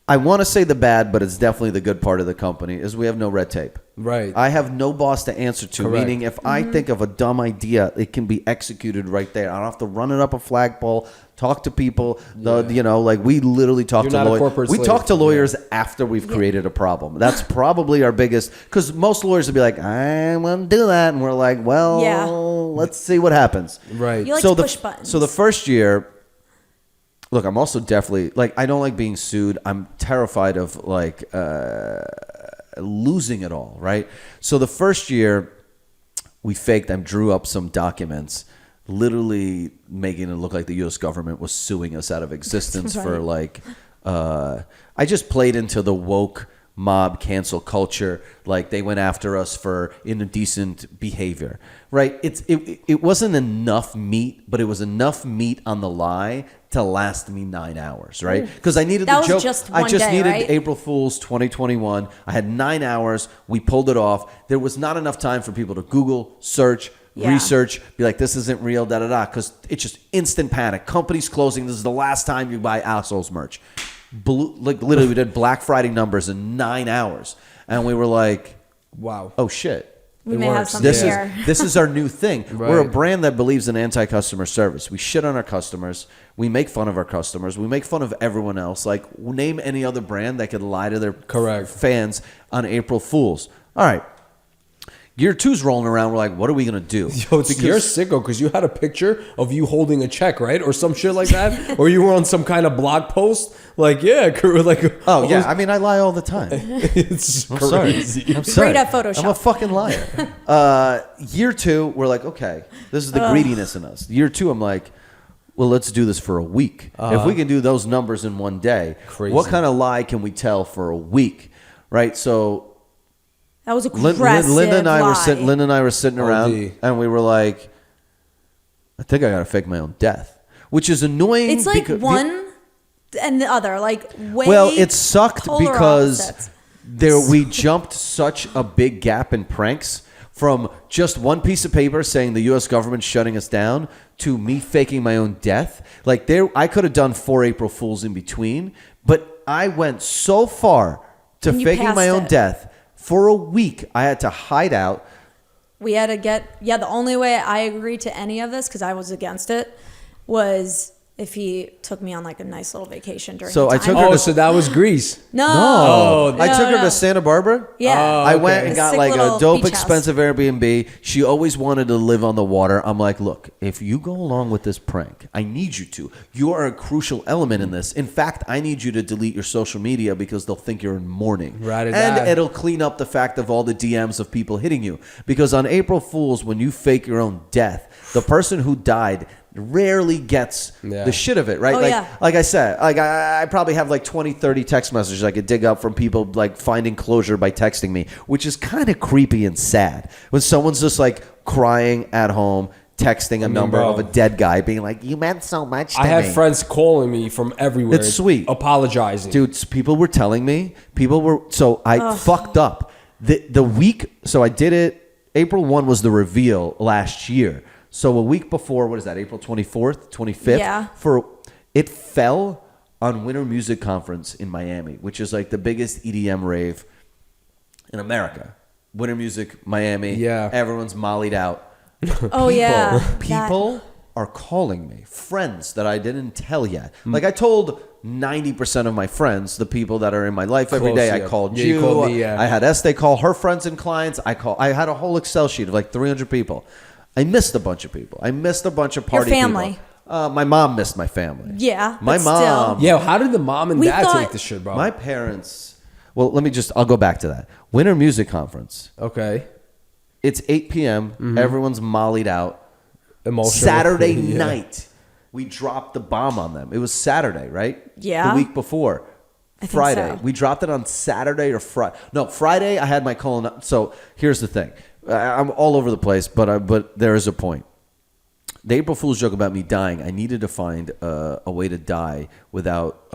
Speaker 2: I want to say the bad, but it's definitely the good part of the company, is we have no red tape.
Speaker 3: Right.
Speaker 2: I have no boss to answer to,
Speaker 3: Correct.
Speaker 2: meaning if I think of a dumb idea, it can be executed right there. I don't have to run it up a flagpole, talk to people. Like we literally talk
Speaker 3: You're
Speaker 2: to
Speaker 3: not a
Speaker 2: lawyers.
Speaker 3: corporate
Speaker 2: We
Speaker 3: slave.
Speaker 2: talk to lawyers after we've created a problem. That's probably our biggest, because most lawyers would be like, I want to do that. And we're like, well,
Speaker 1: Yeah.
Speaker 2: let's see what happens.
Speaker 3: Right.
Speaker 1: You like to push buttons.
Speaker 2: So the first year, look, I'm also definitely, like, I don't like being sued. I'm terrified of, like, losing it all, right? So the first year, we faked. I drew up some documents, literally making it look like the U.S. government was suing us out of existence for
Speaker 1: Right.
Speaker 2: like I just played into the woke mob cancel culture. Like they went after us for indecent behavior, right? It wasn't enough meat, but it was enough meat on the lie to last me 9 hours, right? Because I needed
Speaker 1: That
Speaker 2: the
Speaker 1: was
Speaker 2: joke.
Speaker 1: just one
Speaker 2: I just
Speaker 1: day,
Speaker 2: needed
Speaker 1: right?
Speaker 2: April Fool's 2021. I had 9 hours. We pulled it off. There was not enough time for people to Google, search, research, be like, this isn't real, da-da-da, because it's just instant panic. Companies closing. This is the last time you buy Assholes merch. Like literally, we did Black Friday numbers in 9 hours. And we were like,
Speaker 3: wow.
Speaker 2: Oh, shit.
Speaker 1: We may have something here.
Speaker 2: This is our new thing.
Speaker 3: Right.
Speaker 2: We're a brand that believes in anti-customer service. We shit on our customers. We make fun of our customers. We make fun of everyone else. Like, name any other brand that could lie to their fans on April Fools. All right. Year two's rolling around. We're like, what are we going to do?
Speaker 3: Yo, you're sicko because you had a picture of you holding a check, right? Or some shit like that? Or you were on some kind of blog post? Like, yeah. Like,
Speaker 2: oh, yeah. I mean, I lie all the time.
Speaker 3: It's
Speaker 2: crazy.
Speaker 3: Sorry.
Speaker 2: I'm sorry.
Speaker 1: Great at Photoshop.
Speaker 2: I'm a fucking liar. Year two, we're like, okay, this is the greediness in us. Year two, I'm like, well, let's do this for a week. If we can do those numbers in one day, what kind of lie can we tell for a week, right? So
Speaker 1: that was aggressive.
Speaker 2: Linda and I
Speaker 1: lie.
Speaker 2: were sitting around, and we were like, I think I got to fake my own death, which is annoying.
Speaker 1: It's like one and the other, like way.
Speaker 2: Well, it sucked
Speaker 1: polar
Speaker 2: because
Speaker 1: opposites.
Speaker 2: we jumped such a big gap in pranks from just one piece of paper saying the U.S. government shutting us down to me faking my own death. Like I could have done 4 April Fools in between, but I went so far to faking my own death. For a week, I had to hide out.
Speaker 1: We had to the only way I agreed to any of this, because I was against it, was if he took me on like a nice little vacation during the time.
Speaker 2: I took her
Speaker 3: so that was Greece.
Speaker 1: No.
Speaker 2: I took her to Santa Barbara.
Speaker 1: Yeah.
Speaker 2: I went and got like a dope,
Speaker 1: beach house.
Speaker 2: expensive Airbnb. She always wanted to live on the water. I'm like, look, if you go along with this prank, I need you to. You are a crucial element in this. In fact, I need you to delete your social media because they'll think you're in mourning. And it'll clean up the fact of all the DMs of people hitting you. Because on April Fools, when you fake your own death, the person who died rarely gets the shit of it, right? Like I said, like I probably have like 20, 30 text messages I could dig up from people like finding closure by texting me, which is kind of creepy and sad. When someone's just like crying at home, texting a number of a dead guy, being like, "You meant so much to me."
Speaker 3: I had friends calling me from everywhere.
Speaker 2: It's sweet.
Speaker 3: Apologizing.
Speaker 2: Dude, people were telling me, so I fucked up. The week, so I did it, April 1 was the reveal last year. So a week before, what is that, April 24th, 25th?
Speaker 1: Yeah.
Speaker 2: It fell on Winter Music Conference in Miami, which is like the biggest EDM rave in America. Winter Music, Miami.
Speaker 3: Yeah.
Speaker 2: Everyone's mollied out. People are calling me. Friends that I didn't tell yet. Like I told 90% of my friends, the people that are in my life every day. I called you.
Speaker 3: You called me,
Speaker 2: I had Estee call her friends and clients. I had a whole Excel sheet of like 300 people. I missed a bunch of people. I missed a bunch of party
Speaker 1: Your family.
Speaker 2: people. My mom missed my family.
Speaker 1: Yeah.
Speaker 2: My
Speaker 1: but
Speaker 2: mom.
Speaker 1: still.
Speaker 3: Yeah, how did the mom and dad take this shit, bro?
Speaker 2: My parents. Well, I'll go back to that. Winter Music Conference.
Speaker 3: Okay.
Speaker 2: It's 8 p.m. Everyone's mollied out.
Speaker 3: Emotional.
Speaker 2: Saturday night, we dropped the bomb on them. It was Saturday, right?
Speaker 1: Yeah.
Speaker 2: The week before. Friday.
Speaker 1: So.
Speaker 2: We dropped it on Saturday or Friday. No, Friday I had my colon. So here's the thing. I'm all over the place, but there is a point. The April Fool's joke about me dying, I needed to find a way to die without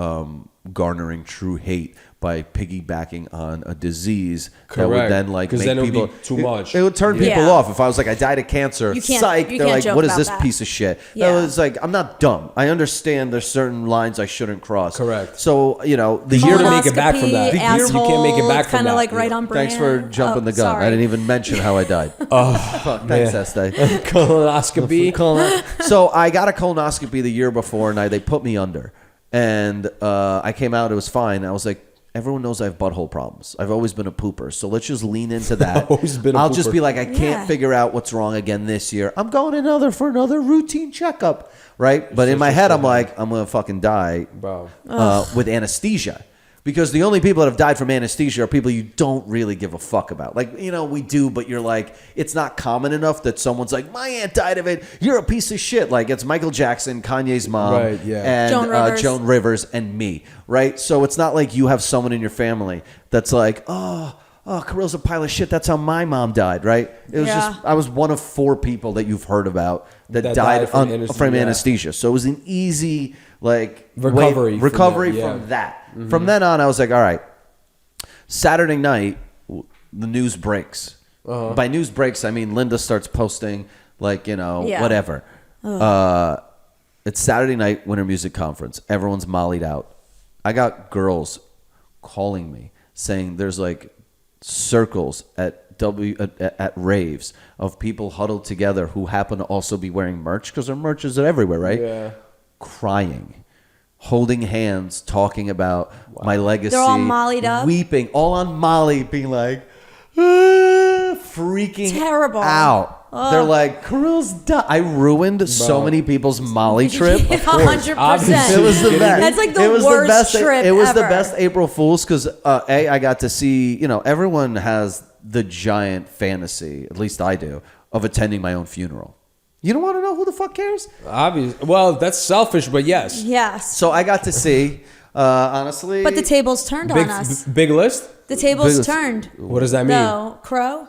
Speaker 2: garnering true hate by piggybacking on a disease that would then like make
Speaker 3: then
Speaker 2: people
Speaker 3: it would be too much.
Speaker 2: It would turn people off. If I was like, I died of cancer, psych. They're like, what is this piece of shit?
Speaker 1: Yeah.
Speaker 2: It's like, I'm not dumb. I understand there's certain lines I shouldn't cross.
Speaker 3: Correct.
Speaker 2: So the
Speaker 3: year to make it back from that.
Speaker 1: You can't
Speaker 3: make it back from
Speaker 1: kind
Speaker 3: that.
Speaker 1: of like right on brand.
Speaker 2: Thanks for jumping the gun.
Speaker 1: Sorry.
Speaker 2: I didn't even mention how I died. Thanks, Estee.
Speaker 3: Colonoscopy.
Speaker 2: So I got a colonoscopy the year before, and they put me under. And I came out, it was fine. I was like, everyone knows I have butthole problems. I've always been a pooper. So let's just lean into that. I'll just be like, I can't figure out what's wrong again this year. I'm going for another routine checkup. Right? But in my head, I'm like, I'm going to fucking die with anesthesia. Because the only people that have died from anesthesia are people you don't really give a fuck about. Like, we do, but you're like, it's not common enough that someone's like, my aunt died of it. You're a piece of shit. Like, it's Michael Jackson, Kanye's mom,
Speaker 3: Right, yeah.
Speaker 2: and Joan Rivers and me, right? So it's not like you have someone in your family that's like, oh, Kirill's a pile of shit. That's how my mom died, right? It was I was one of 4 people that you've heard about that died from anesthesia. So it was an easy recovery from that. Mm-hmm. From then on, I was like, all right. Saturday night, the news breaks. Uh-huh. By news breaks, I mean Linda starts posting whatever. It's Saturday night, Winter Music Conference. Everyone's mollied out. I got girls calling me saying there's circles at raves of people huddled together who happen to also be wearing merch because their merch is everywhere, right?
Speaker 3: Yeah.
Speaker 2: Crying, holding hands, talking about my legacy.
Speaker 1: They're all mollied up,
Speaker 2: weeping, all on Molly, being like, freaking
Speaker 1: terrible
Speaker 2: out. They're like, Kirill's died. I ruined so many people's Molly trip.
Speaker 1: 100%.
Speaker 2: It was the best.
Speaker 1: That's like the worst trip
Speaker 2: It was
Speaker 1: ever.
Speaker 2: the best April Fool's because, I got to see, everyone has the giant fantasy, at least I do, of attending my own funeral. You don't want to know who the fuck cares?
Speaker 3: Obviously. Well, that's selfish, but yes.
Speaker 1: Yes.
Speaker 2: So I got to see, honestly.
Speaker 1: But the tables turned on us.
Speaker 3: Big list?
Speaker 1: The tables turned.
Speaker 3: What does that mean?
Speaker 1: No. Crow?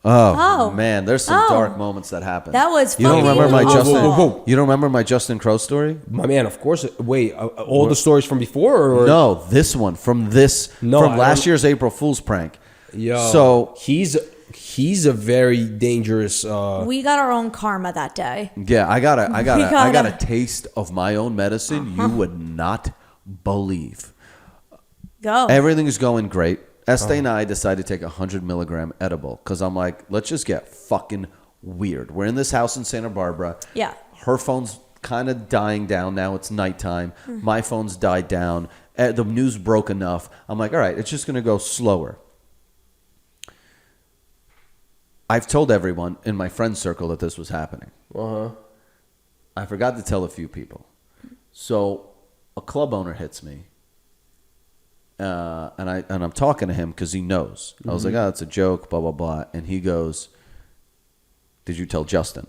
Speaker 2: Oh man, there's some dark moments that happened.
Speaker 1: That was
Speaker 2: You don't remember my
Speaker 1: awful.
Speaker 2: Justin? You don't remember my Justin Crow story?
Speaker 3: My man, of course. Wait, all the stories from before? Or?
Speaker 2: No, this one from last year's April Fool's prank.
Speaker 3: Yo,
Speaker 2: so
Speaker 3: he's a very dangerous.
Speaker 1: We got our own karma that day.
Speaker 2: Yeah, I got a taste of my own medicine. You would not believe.
Speaker 1: Go.
Speaker 2: Everything is going great. Estee and I decided to take 100 milligram edible because I'm like, let's just get fucking weird. We're in this house in Santa Barbara.
Speaker 1: Yeah.
Speaker 2: Her phone's kind of dying down now. It's nighttime. My phone's died down. The news broke enough. I'm like, all right, it's just going to go slower. I've told everyone in my friend circle that this was happening. I forgot to tell a few people. So a club owner hits me. And I'm talking to him because he knows. I was like, oh, it's a joke, blah, blah, blah. And he goes, did you tell Justin?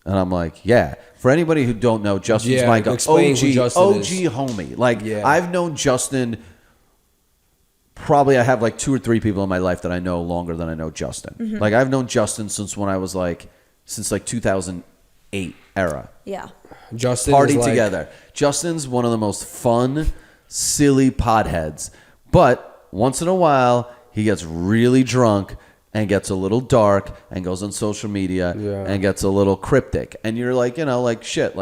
Speaker 2: And I'm like, yeah. For anybody who don't know, Justin's my OG homie. I've known Justin. Probably I have 2 or 3 people in my life that I know longer than I know Justin. I've known Justin since when I was since 2008 era.
Speaker 1: Yeah.
Speaker 3: Justin
Speaker 2: Party together. Justin's one of the most fun, silly potheads, but once in a while he gets really drunk and gets a little dark and goes on social media and gets a little cryptic, and you're shit,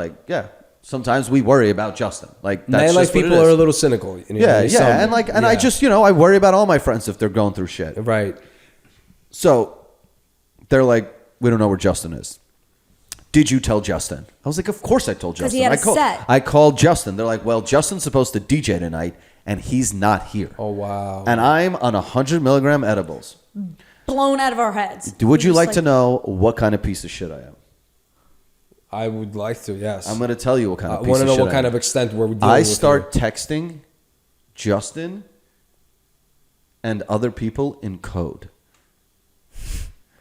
Speaker 2: sometimes we worry about Justin. That's just
Speaker 3: people are a little cynical.
Speaker 2: And I just I worry about all my friends if they're going through shit.
Speaker 3: Right.
Speaker 2: So they're like, we don't know where Justin is. Did you tell Justin? I was like, of course I told Justin.
Speaker 1: He had a set.
Speaker 2: I called Justin. They're like, well, Justin's supposed to DJ tonight, and he's not here.
Speaker 3: Oh, wow.
Speaker 2: And I'm on 100 milligram edibles.
Speaker 1: Blown out of our heads.
Speaker 2: Would you like to know what kind of piece of shit I am?
Speaker 3: I would like to, yes.
Speaker 2: I'm going to tell you what kind of piece of shit I am.
Speaker 3: I want to know what kind of extent we're dealing with.
Speaker 2: I start texting Justin and other people in code.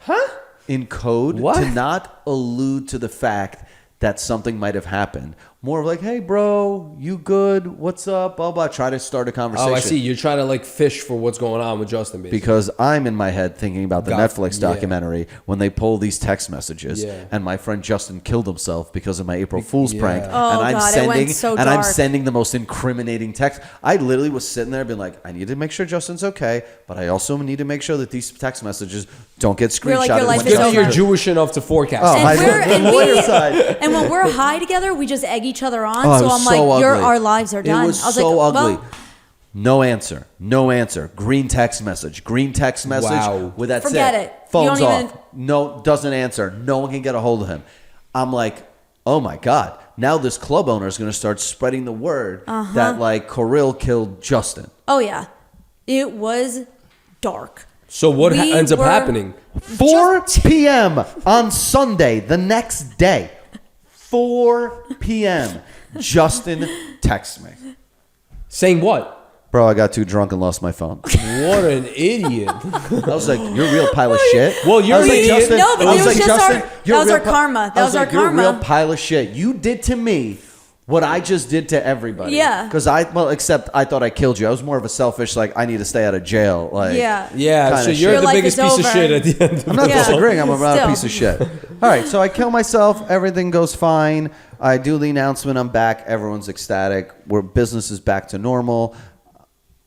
Speaker 3: Huh?
Speaker 2: In code to not allude to the fact that something might have happened. More of like, hey, bro, you good? What's up? Blah, blah. Try to start a conversation.
Speaker 3: Oh, I see. You're trying to like fish for what's going on with Justin, basically.
Speaker 2: Because I'm in my head thinking about the Netflix documentary when they pull these text messages. Yeah. And my friend Justin killed himself because of my April Fool's prank.
Speaker 1: Oh,
Speaker 2: and I'm
Speaker 1: God,
Speaker 2: sending,
Speaker 1: it went so dark.
Speaker 2: And I'm sending the most incriminating text. I literally was sitting there being like, I need to make sure Justin's okay, but I also need to make sure that these text messages don't get screenshotted.
Speaker 1: Like, your life
Speaker 3: is
Speaker 1: over.
Speaker 3: You're Jewish enough to forecast.
Speaker 2: Oh,
Speaker 1: and when we're high together, we just egg each other on. So I'm like, our lives are done.
Speaker 2: It was so ugly. Well, no answer. No answer. Green text message. Green text message.
Speaker 3: Wow.
Speaker 2: With that
Speaker 1: Forget
Speaker 2: said,
Speaker 1: it.
Speaker 2: Phone's off. No, doesn't answer. No one can get a hold of him. I'm like, oh my God. Now this club owner is going to start spreading the word that like Kirill killed Justin.
Speaker 1: Oh yeah. It was dark.
Speaker 3: So what ends up happening?
Speaker 2: 4 p.m. on Sunday, the next day. 4 p.m. Justin texts me.
Speaker 3: Saying what?
Speaker 2: Bro, I got too drunk and lost my phone.
Speaker 3: What an idiot.
Speaker 2: I was like, you're a real pile of shit.
Speaker 3: Well, you're
Speaker 2: I was
Speaker 3: an
Speaker 2: like,
Speaker 3: idiot.
Speaker 2: Justin,
Speaker 1: No, but
Speaker 2: I was
Speaker 1: it was
Speaker 2: like,
Speaker 1: just
Speaker 2: Justin,
Speaker 1: our-
Speaker 2: you're
Speaker 1: that was
Speaker 2: a
Speaker 1: our
Speaker 2: real pi-
Speaker 1: karma. That
Speaker 2: I
Speaker 1: was our
Speaker 2: like, you're a real
Speaker 1: karma.
Speaker 2: pile of shit. You did to me what I just did to everybody.
Speaker 1: Yeah.
Speaker 2: Because except I thought I killed you. I was more of a selfish, like, I need to stay out of jail. Like,
Speaker 1: Yeah.
Speaker 3: Yeah,
Speaker 2: Kinda
Speaker 3: so
Speaker 2: shit.
Speaker 3: you're
Speaker 1: Your
Speaker 3: the
Speaker 1: life
Speaker 3: biggest
Speaker 1: is
Speaker 3: piece of
Speaker 1: over.
Speaker 3: shit at the end.
Speaker 2: I'm not
Speaker 1: Yeah.
Speaker 2: disagreeing. I'm a
Speaker 1: Still.
Speaker 2: piece of shit. All right, so I kill myself. Everything goes fine. I do the announcement. I'm back. Everyone's ecstatic. Business is back to normal.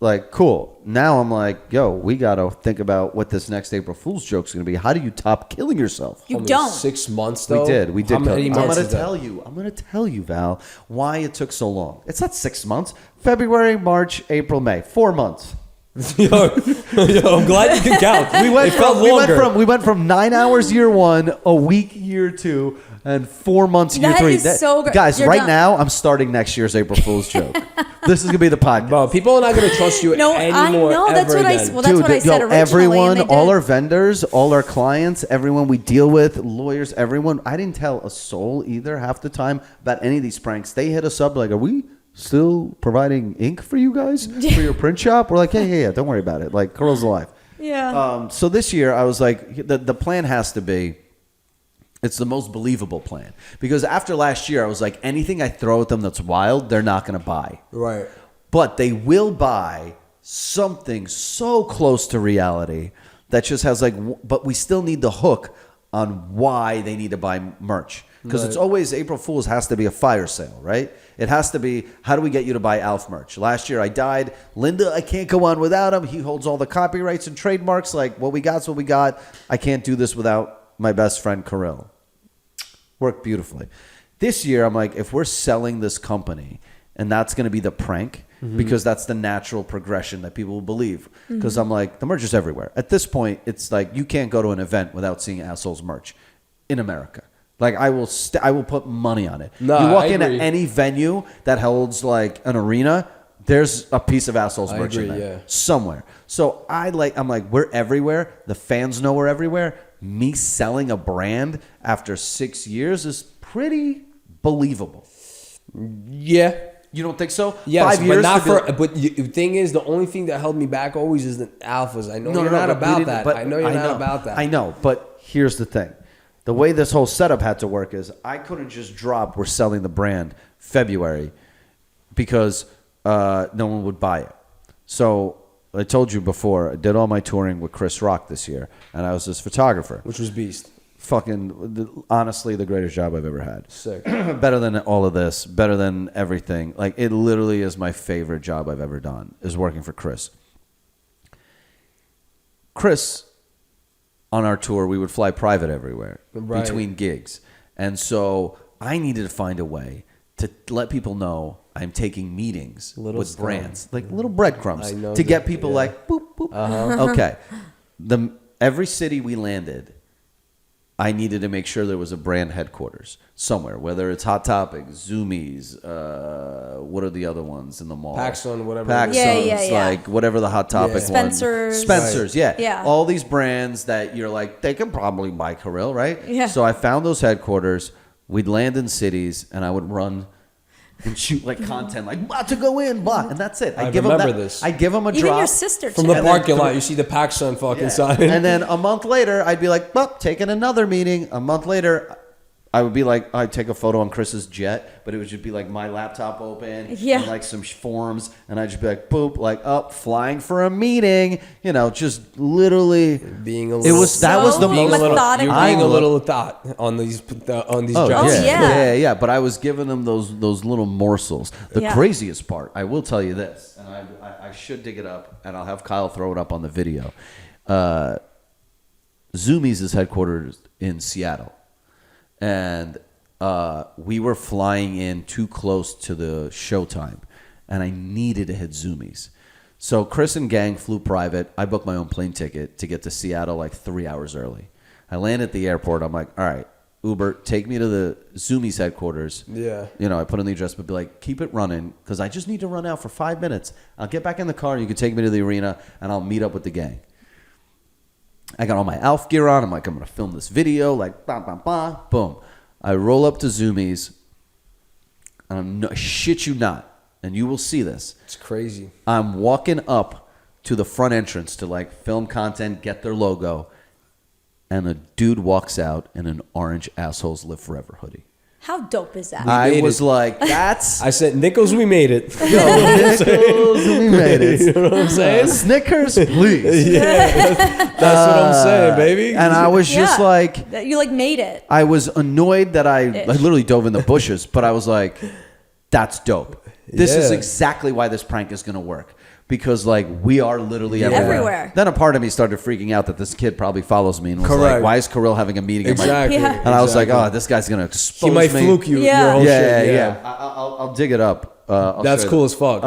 Speaker 2: Like, cool. Now I'm like, yo, we got to think about what this next April Fool's joke's going to be. How do you top killing yourself?
Speaker 1: You
Speaker 3: Only
Speaker 1: don't.
Speaker 3: 6 months though.
Speaker 2: We did.
Speaker 3: How many
Speaker 2: I'm
Speaker 3: months
Speaker 2: going
Speaker 3: is
Speaker 2: to
Speaker 3: that?
Speaker 2: tell you. I'm going to tell you, Val, why it took so long. It's not 6 months. February, March, April, May. 4 months.
Speaker 3: Yo, I'm glad you can count.
Speaker 2: We went from 9 hours year 1, a week year 2, and 4 months year
Speaker 1: That
Speaker 2: 3.
Speaker 1: is so great.
Speaker 2: Guys,
Speaker 1: You're
Speaker 2: right
Speaker 1: done.
Speaker 2: now I'm starting next year's April Fool's joke. This is gonna be the podcast.
Speaker 3: Bro, people are not going to trust you
Speaker 1: No, I
Speaker 3: anymore.
Speaker 1: know, that's
Speaker 3: ever
Speaker 1: what I-
Speaker 3: again.
Speaker 1: well, that's what I said originally,
Speaker 2: everyone,
Speaker 1: and they
Speaker 2: all
Speaker 1: did.
Speaker 2: our vendors, all our clients, everyone we deal with, lawyers, everyone. I didn't tell a soul either half the time about any of these pranks. They hit us up like, "Are we still providing ink for you guys for your print shop?" We're like, "Hey, yeah, don't worry about it. Like, Carl's alive."
Speaker 1: Yeah.
Speaker 2: So this year, I was like, the plan has to be. It's the most believable plan because after last year, I was like, anything I throw at them that's wild, they're not going to buy.
Speaker 3: Right.
Speaker 2: But they will buy something so close to reality that just has like, but we still need the hook on why they need to buy merch. Because it's always April Fool's has to be a fire sale, right? It has to be, how do we get you to buy Alf merch? Last year I died. Linda, I can't go on without him. He holds all the copyrights and trademarks. Like, what we got's what we got. I can't do this without my best friend, Kirill. Worked beautifully. This year, I'm like, if we're selling this company, and that's going to be the prank, because that's the natural progression that people will believe. Because I'm like, the merch is everywhere. At this point, it's like you can't go to an event without seeing Assholes merch in America. Like I will put money on it.
Speaker 3: No,
Speaker 2: you walk
Speaker 3: I
Speaker 2: into
Speaker 3: agree.
Speaker 2: any venue that holds like an arena, there's a piece of Assholes
Speaker 3: I
Speaker 2: merch in
Speaker 3: agree,
Speaker 2: there
Speaker 3: yeah.
Speaker 2: somewhere. So I'm like, we're everywhere. The fans know we're everywhere. Me selling a brand after 6 years is pretty believable.
Speaker 3: Yeah.
Speaker 2: You don't think so?
Speaker 3: Yes,
Speaker 2: 5 years,
Speaker 3: but not
Speaker 2: to be like-
Speaker 3: for. But the thing is, the only thing that held me back always is the alphas. I know you're not
Speaker 2: but we
Speaker 3: about
Speaker 2: didn't-
Speaker 3: that.
Speaker 2: but
Speaker 3: I know you're not about that.
Speaker 2: I know, but here's the thing. The way this whole setup had to work is I couldn't just drop we're selling the brand February because no one would buy it. So I told you before, I did all my touring with Chris Rock this year, and I was his photographer.
Speaker 3: Which was beast.
Speaker 2: Honestly, the greatest job I've ever had.
Speaker 3: Sick.
Speaker 2: Better than all of this, better than everything. Like, it literally is my favorite job I've ever done, is working for Chris. Chris, on our tour, we would fly private everywhere
Speaker 3: Right.
Speaker 2: between gigs. And so I needed to find a way to let people know I'm taking meetings
Speaker 3: Little
Speaker 2: with
Speaker 3: stone.
Speaker 2: brands, like little breadcrumbs,
Speaker 3: I know
Speaker 2: to get
Speaker 3: that,
Speaker 2: people
Speaker 3: yeah.
Speaker 2: like, boop, boop. Okay. Every city we landed, I needed to make sure there was a brand headquarters somewhere, whether it's Hot Topic, Zoomies, what are the other ones in the mall?
Speaker 3: PacSun, whatever.
Speaker 2: PacSun's,
Speaker 1: Yeah.
Speaker 2: like whatever the Hot Topic one.
Speaker 1: Spencer's.
Speaker 2: Spencer's, yeah.
Speaker 1: Yeah.
Speaker 2: All these brands that you're like, they can probably buy Kirill, right?
Speaker 1: Yeah.
Speaker 2: So I found those headquarters. We'd land in cities, and I would run and shoot like content, like about to go in, blah, and that's it.
Speaker 3: I
Speaker 2: give
Speaker 3: remember
Speaker 2: them that,
Speaker 3: this.
Speaker 2: I give them a
Speaker 1: Even
Speaker 2: drop.
Speaker 1: your sister
Speaker 3: From
Speaker 1: too.
Speaker 3: the parking lot, you see the PacSun fucking sign.
Speaker 2: And then a month later, I'd be like, well, taking another meeting. A month later, I would be like, I'd take a photo on Chris's jet, but it would just be like my laptop open
Speaker 1: Yeah.
Speaker 2: and like some forms. And I'd just be like, boop, like up, flying for a meeting, you know, just literally.
Speaker 3: being a
Speaker 2: It
Speaker 3: little,
Speaker 2: was, that was the
Speaker 3: being a
Speaker 2: most.
Speaker 3: little,
Speaker 1: methodical.
Speaker 3: you're being a
Speaker 2: I-
Speaker 3: little thought on these
Speaker 2: Oh,
Speaker 3: jobs.
Speaker 1: yeah.
Speaker 2: But I was giving them those little morsels. The
Speaker 1: Yeah.
Speaker 2: craziest part, I will tell you this, and I should dig it up, and I'll have Kyle throw it up on the video. Zoomies is headquartered in Seattle, and we were flying in too close to the showtime, and I needed to hit Zoomies. So Chris and gang flew private. I booked my own plane ticket to get to Seattle like 3 hours early. I land at the airport. I'm like, all right, Uber, take me to the Zoomies headquarters.
Speaker 3: Yeah.
Speaker 2: You know, I put in the address, but be like, keep it running because I just need to run out for 5 minutes. I'll get back in the car. You can take me to the arena, and I'll meet up with the gang. I got all my Alf gear on. I'm like, I'm going to film this video. Like, bam, bam, bam. Boom. I roll up to Zoomies, and I shit you not, and you will see this.
Speaker 3: It's crazy.
Speaker 2: I'm walking up to the front entrance to like film content, get their logo, and a dude walks out in an orange Assholes Live Forever hoodie.
Speaker 1: How dope is that?
Speaker 2: I
Speaker 3: made
Speaker 2: was
Speaker 3: it.
Speaker 2: like, that's...
Speaker 3: I said, Nickels, we made it.
Speaker 2: Nickels, we made it.
Speaker 3: You know what I'm saying?
Speaker 2: Snickers, please.
Speaker 3: Yeah, that's what I'm saying, baby.
Speaker 2: And I was just like...
Speaker 1: That you like made it.
Speaker 2: I was annoyed that I literally dove in the bushes, but I was like, that's dope. This is
Speaker 3: Yeah.
Speaker 2: exactly why this prank is going to work. Because, like, we are literally
Speaker 1: Everywhere.
Speaker 2: Then a part of me started freaking out that this kid probably follows me and was
Speaker 3: Correct.
Speaker 2: like, why is Kirill having a meeting?
Speaker 3: Exactly.
Speaker 1: Yeah.
Speaker 2: And I was like, oh, this guy's going to expose
Speaker 3: He might
Speaker 2: me.
Speaker 3: fluke you.
Speaker 1: Yeah.
Speaker 3: Your whole
Speaker 2: Yeah,
Speaker 3: shit.
Speaker 2: yeah. I'll dig it up.
Speaker 3: That's cool as fuck.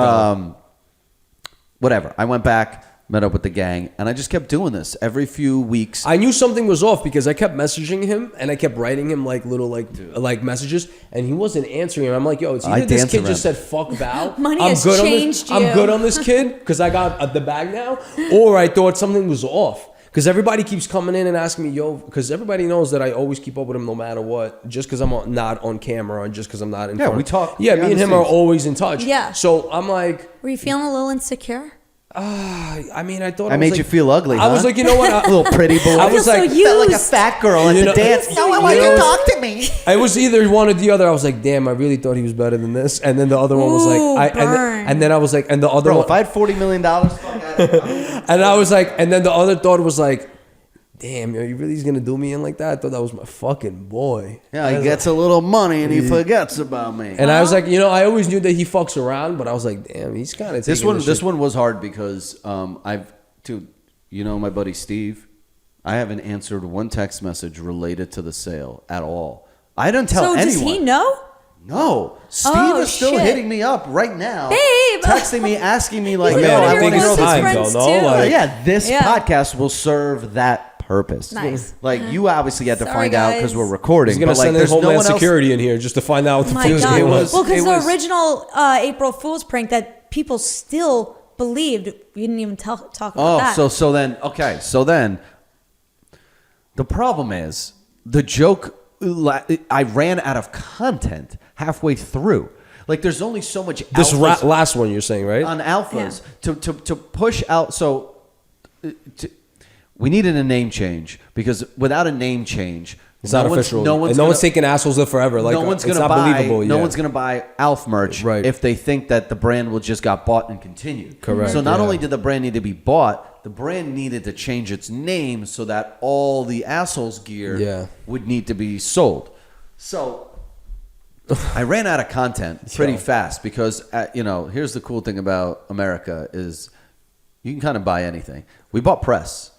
Speaker 2: Whatever. I went back, met up with the gang, and I just kept doing this every few weeks.
Speaker 3: I knew something was off because I kept messaging him and I kept writing him like little like messages and he wasn't answering. I'm like, yo, it's either this kid just said fuck Val.
Speaker 1: Money
Speaker 3: I'm
Speaker 1: has
Speaker 3: good
Speaker 1: changed
Speaker 3: on this,
Speaker 1: you.
Speaker 3: I'm good on this kid because I got the bag now, or I thought something was off. Because everybody keeps coming in and asking me, yo, because everybody knows that I always keep up with him no matter what, just because I'm not on camera or just because I'm not in front.
Speaker 2: we talk.
Speaker 3: Yeah, me and him are
Speaker 2: Honestly.
Speaker 3: always in touch.
Speaker 1: Yeah.
Speaker 3: So I'm like,
Speaker 1: Were you feeling a little insecure?
Speaker 3: I mean, I thought
Speaker 2: I
Speaker 3: was
Speaker 2: made
Speaker 3: like-
Speaker 2: you feel ugly,
Speaker 3: I was
Speaker 2: huh?
Speaker 3: like, you know what?
Speaker 2: Little pretty boy.
Speaker 3: I was
Speaker 1: feel
Speaker 3: like,
Speaker 1: so
Speaker 2: felt like a
Speaker 1: used.
Speaker 2: fat girl at
Speaker 3: You
Speaker 2: the
Speaker 3: know-
Speaker 2: dance.
Speaker 3: No one
Speaker 2: why
Speaker 3: wants to
Speaker 2: talk to me.
Speaker 3: I was either one or the other. I was like, damn, I really thought he was better than this. And then the other one was
Speaker 1: Ooh,
Speaker 3: like,
Speaker 1: burn.
Speaker 3: and then I was like, and the other
Speaker 2: Bro,
Speaker 3: one,
Speaker 2: if I had $40 million, fuck out of here.
Speaker 3: and I was like, and then the other thought was like, damn, yo, you really gonna do me in like that? I thought that was my fucking boy.
Speaker 2: Yeah, he gets a little money and he forgets about me.
Speaker 3: And I was like, you know, I always knew that he fucks around, but I was like, damn, he's kind of
Speaker 2: This one was hard because dude, you know my buddy Steve. I haven't answered one text message related to the sale at all. I didn't tell
Speaker 1: So
Speaker 2: anyone.
Speaker 1: does he know?
Speaker 2: No, Steve
Speaker 1: Oh,
Speaker 2: is still
Speaker 1: shit.
Speaker 2: hitting me up right now,
Speaker 1: Babe!
Speaker 2: texting me, asking me like,
Speaker 1: He's
Speaker 2: "Yo,
Speaker 1: one of
Speaker 2: I
Speaker 1: your
Speaker 2: want to
Speaker 1: closest
Speaker 2: know."
Speaker 3: time,
Speaker 1: friends
Speaker 3: though, no?
Speaker 1: too.
Speaker 3: Like-
Speaker 2: Yeah, this
Speaker 1: Yeah.
Speaker 2: podcast will serve that purpose.
Speaker 1: Nice.
Speaker 2: Like you obviously had to
Speaker 1: Sorry,
Speaker 2: find out because
Speaker 1: guys.
Speaker 2: we're recording.
Speaker 3: He's gonna
Speaker 2: but like,
Speaker 3: send in
Speaker 2: there's no
Speaker 3: Homeland
Speaker 2: one else.
Speaker 3: Security in here just to find out what the
Speaker 1: My
Speaker 3: fuck is
Speaker 1: God.
Speaker 3: going on.
Speaker 2: was-
Speaker 1: Well, because
Speaker 2: it
Speaker 1: the
Speaker 2: was-
Speaker 1: original April Fool's prank that people still believed, we didn't even talk about that.
Speaker 2: So then, the problem is the joke. I ran out of content halfway through. Like, there's only so much.
Speaker 3: This
Speaker 2: alphas
Speaker 3: last one you're saying, right?
Speaker 2: on alphas to push out. So we needed a name change because without a name change,
Speaker 3: It's not official.
Speaker 2: No one's
Speaker 3: and no one's taking Assholes Live Forever. Like,
Speaker 2: no one's
Speaker 3: it's
Speaker 2: gonna
Speaker 3: not
Speaker 2: buy.
Speaker 3: believable.
Speaker 2: No
Speaker 3: yeah.
Speaker 2: one's gonna buy Alf merch
Speaker 3: Right.
Speaker 2: if they think that the brand will just got bought and continue.
Speaker 3: Correct,
Speaker 2: So not
Speaker 3: yeah.
Speaker 2: only did the brand need to be bought, the brand needed to change its name so that all the Assholes gear
Speaker 3: Yeah.
Speaker 2: would need to be sold. So I ran out of content pretty
Speaker 3: Yo.
Speaker 2: fast because here's the cool thing about America is you can kind of buy anything. We bought press.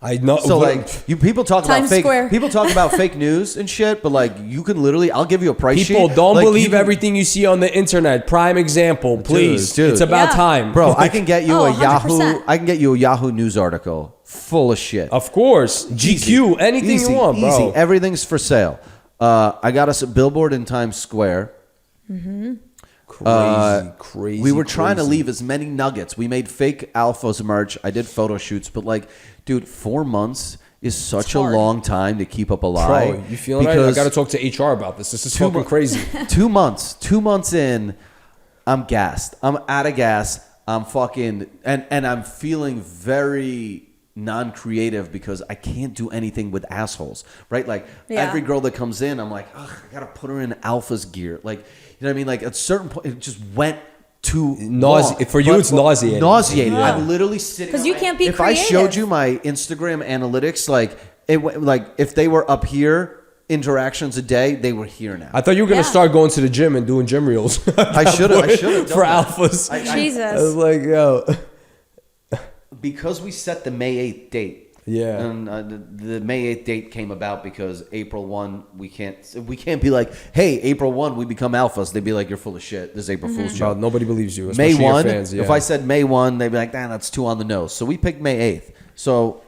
Speaker 3: I know.
Speaker 2: So
Speaker 3: but-
Speaker 2: like people talk
Speaker 1: Times
Speaker 2: about fake
Speaker 1: Square.
Speaker 2: people talk about fake news and shit, but like you can literally I'll give you a price
Speaker 3: people
Speaker 2: sheet.
Speaker 3: don't
Speaker 2: Like,
Speaker 3: believe
Speaker 2: you can-
Speaker 3: everything you see on the internet. Prime example, please.
Speaker 2: Dude.
Speaker 3: It's about
Speaker 1: Yeah.
Speaker 3: time,
Speaker 2: Bro, I can get you
Speaker 1: Oh,
Speaker 2: a Yahoo
Speaker 1: 100%.
Speaker 2: I can get you a Yahoo News article full of shit.
Speaker 3: Of course, GQ, anything
Speaker 2: Easy,
Speaker 3: you want, bro.
Speaker 2: Easy. Everything's for sale. I got us a billboard in Times Square.
Speaker 3: Crazy.
Speaker 2: We were trying to
Speaker 3: crazy.
Speaker 2: leave as many nuggets. We made fake alphas merch. I did photo shoots, but like, dude, 4 months is such a
Speaker 1: hard.
Speaker 2: long time to keep up a lie.
Speaker 3: Bro, you feeling right? I got to talk to HR about this. This is fucking crazy.
Speaker 2: 2 months. 2 months in, I'm gassed. I'm out of gas. I'm fucking and I'm feeling very non-creative because I can't do anything with assholes, right? Like
Speaker 1: Yeah.
Speaker 2: every girl that comes in, I'm like, ugh, I gotta put her in alpha's gear. Like, you know what I mean? Like at a certain point, it just went too long.
Speaker 3: For you, it's nauseating.
Speaker 2: Nauseating.
Speaker 1: Yeah.
Speaker 2: I'm literally sitting
Speaker 1: 'Cause
Speaker 2: on
Speaker 1: you
Speaker 2: my-
Speaker 1: can't be
Speaker 2: If I showed
Speaker 1: creative.
Speaker 2: you my Instagram analytics, like like if they were up here, interactions a day, they were here now.
Speaker 3: I thought you were gonna
Speaker 1: Yeah.
Speaker 3: start going to the gym and doing gym reels.
Speaker 2: I should have
Speaker 3: for alphas.
Speaker 1: Jesus.
Speaker 3: I was like, yo,
Speaker 2: because we set the May 8th date.
Speaker 3: Yeah.
Speaker 2: And the May 8th date came about because April 1, we can't be like, hey, April 1, we become alphas. They'd be like, you're full of shit. This is April Fool's
Speaker 3: bro,
Speaker 2: joke.
Speaker 3: nobody believes you.
Speaker 2: May
Speaker 3: Especially
Speaker 2: 1,
Speaker 3: your fans, yeah.
Speaker 2: if I said May 1, they'd be like, nah, that's too on the nose. So we picked May 8th. So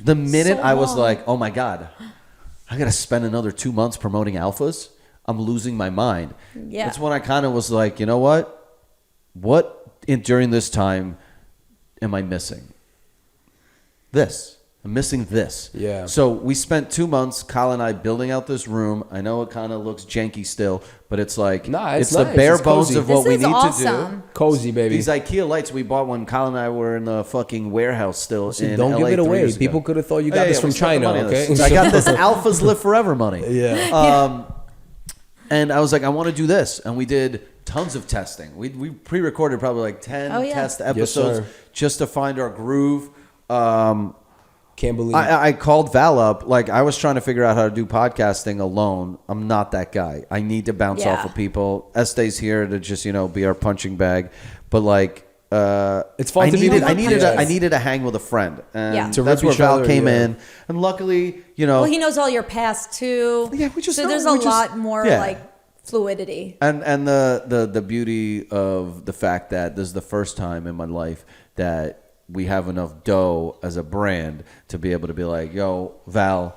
Speaker 2: the minute
Speaker 1: So
Speaker 2: I was
Speaker 1: long.
Speaker 2: like, oh my God, I got to spend another 2 months promoting alphas, I'm losing my mind.
Speaker 1: Yeah.
Speaker 2: That's when I kind of was like, you know what? During this time am I missing? This. I'm missing this.
Speaker 3: Yeah.
Speaker 2: So we spent 2 months, Kyle and I, building out this room. I know it kind of looks janky still, but it's like
Speaker 3: it's
Speaker 2: the
Speaker 3: nice.
Speaker 2: bare
Speaker 3: It's
Speaker 2: bones
Speaker 3: cozy.
Speaker 2: of what we
Speaker 1: This is
Speaker 2: need
Speaker 1: awesome.
Speaker 2: to do.
Speaker 3: Cozy, baby.
Speaker 2: These IKEA lights we bought when Kyle and I were in the fucking warehouse still. In
Speaker 3: Don't
Speaker 2: LA
Speaker 3: give it
Speaker 2: 3
Speaker 3: away.
Speaker 2: years ago.
Speaker 3: People could have thought you got this from
Speaker 2: we spent the
Speaker 3: China,
Speaker 2: money on
Speaker 3: okay?
Speaker 2: this. I got this Alphas Live Forever money.
Speaker 3: Yeah.
Speaker 2: And I was like, I want to do this. And we did tons of testing. We pre-recorded probably like 10 test episodes
Speaker 3: sir.
Speaker 2: just to find our groove.
Speaker 3: Can't believe
Speaker 2: I called Val up. Like, I was trying to figure out how to do podcasting alone. I'm not that guy. I need to bounce off of people. Este's here to just, be our punching bag. But like,
Speaker 3: it's fun to be with
Speaker 2: I needed
Speaker 3: podcasts.
Speaker 2: to hang with a friend. And
Speaker 1: Yeah.
Speaker 3: To
Speaker 2: that's
Speaker 3: rip
Speaker 2: where
Speaker 3: each
Speaker 2: Val
Speaker 3: other,
Speaker 2: came
Speaker 3: yeah.
Speaker 2: in. And luckily,
Speaker 1: Well, he knows all your past too.
Speaker 2: Yeah, we just
Speaker 1: so
Speaker 2: know-
Speaker 1: there's
Speaker 2: we
Speaker 1: a
Speaker 2: just-
Speaker 1: lot more
Speaker 2: yeah.
Speaker 1: like fluidity.
Speaker 2: And the beauty of the fact that this is the first time in my life that we have enough dough as a brand to be able to be like, yo, Val,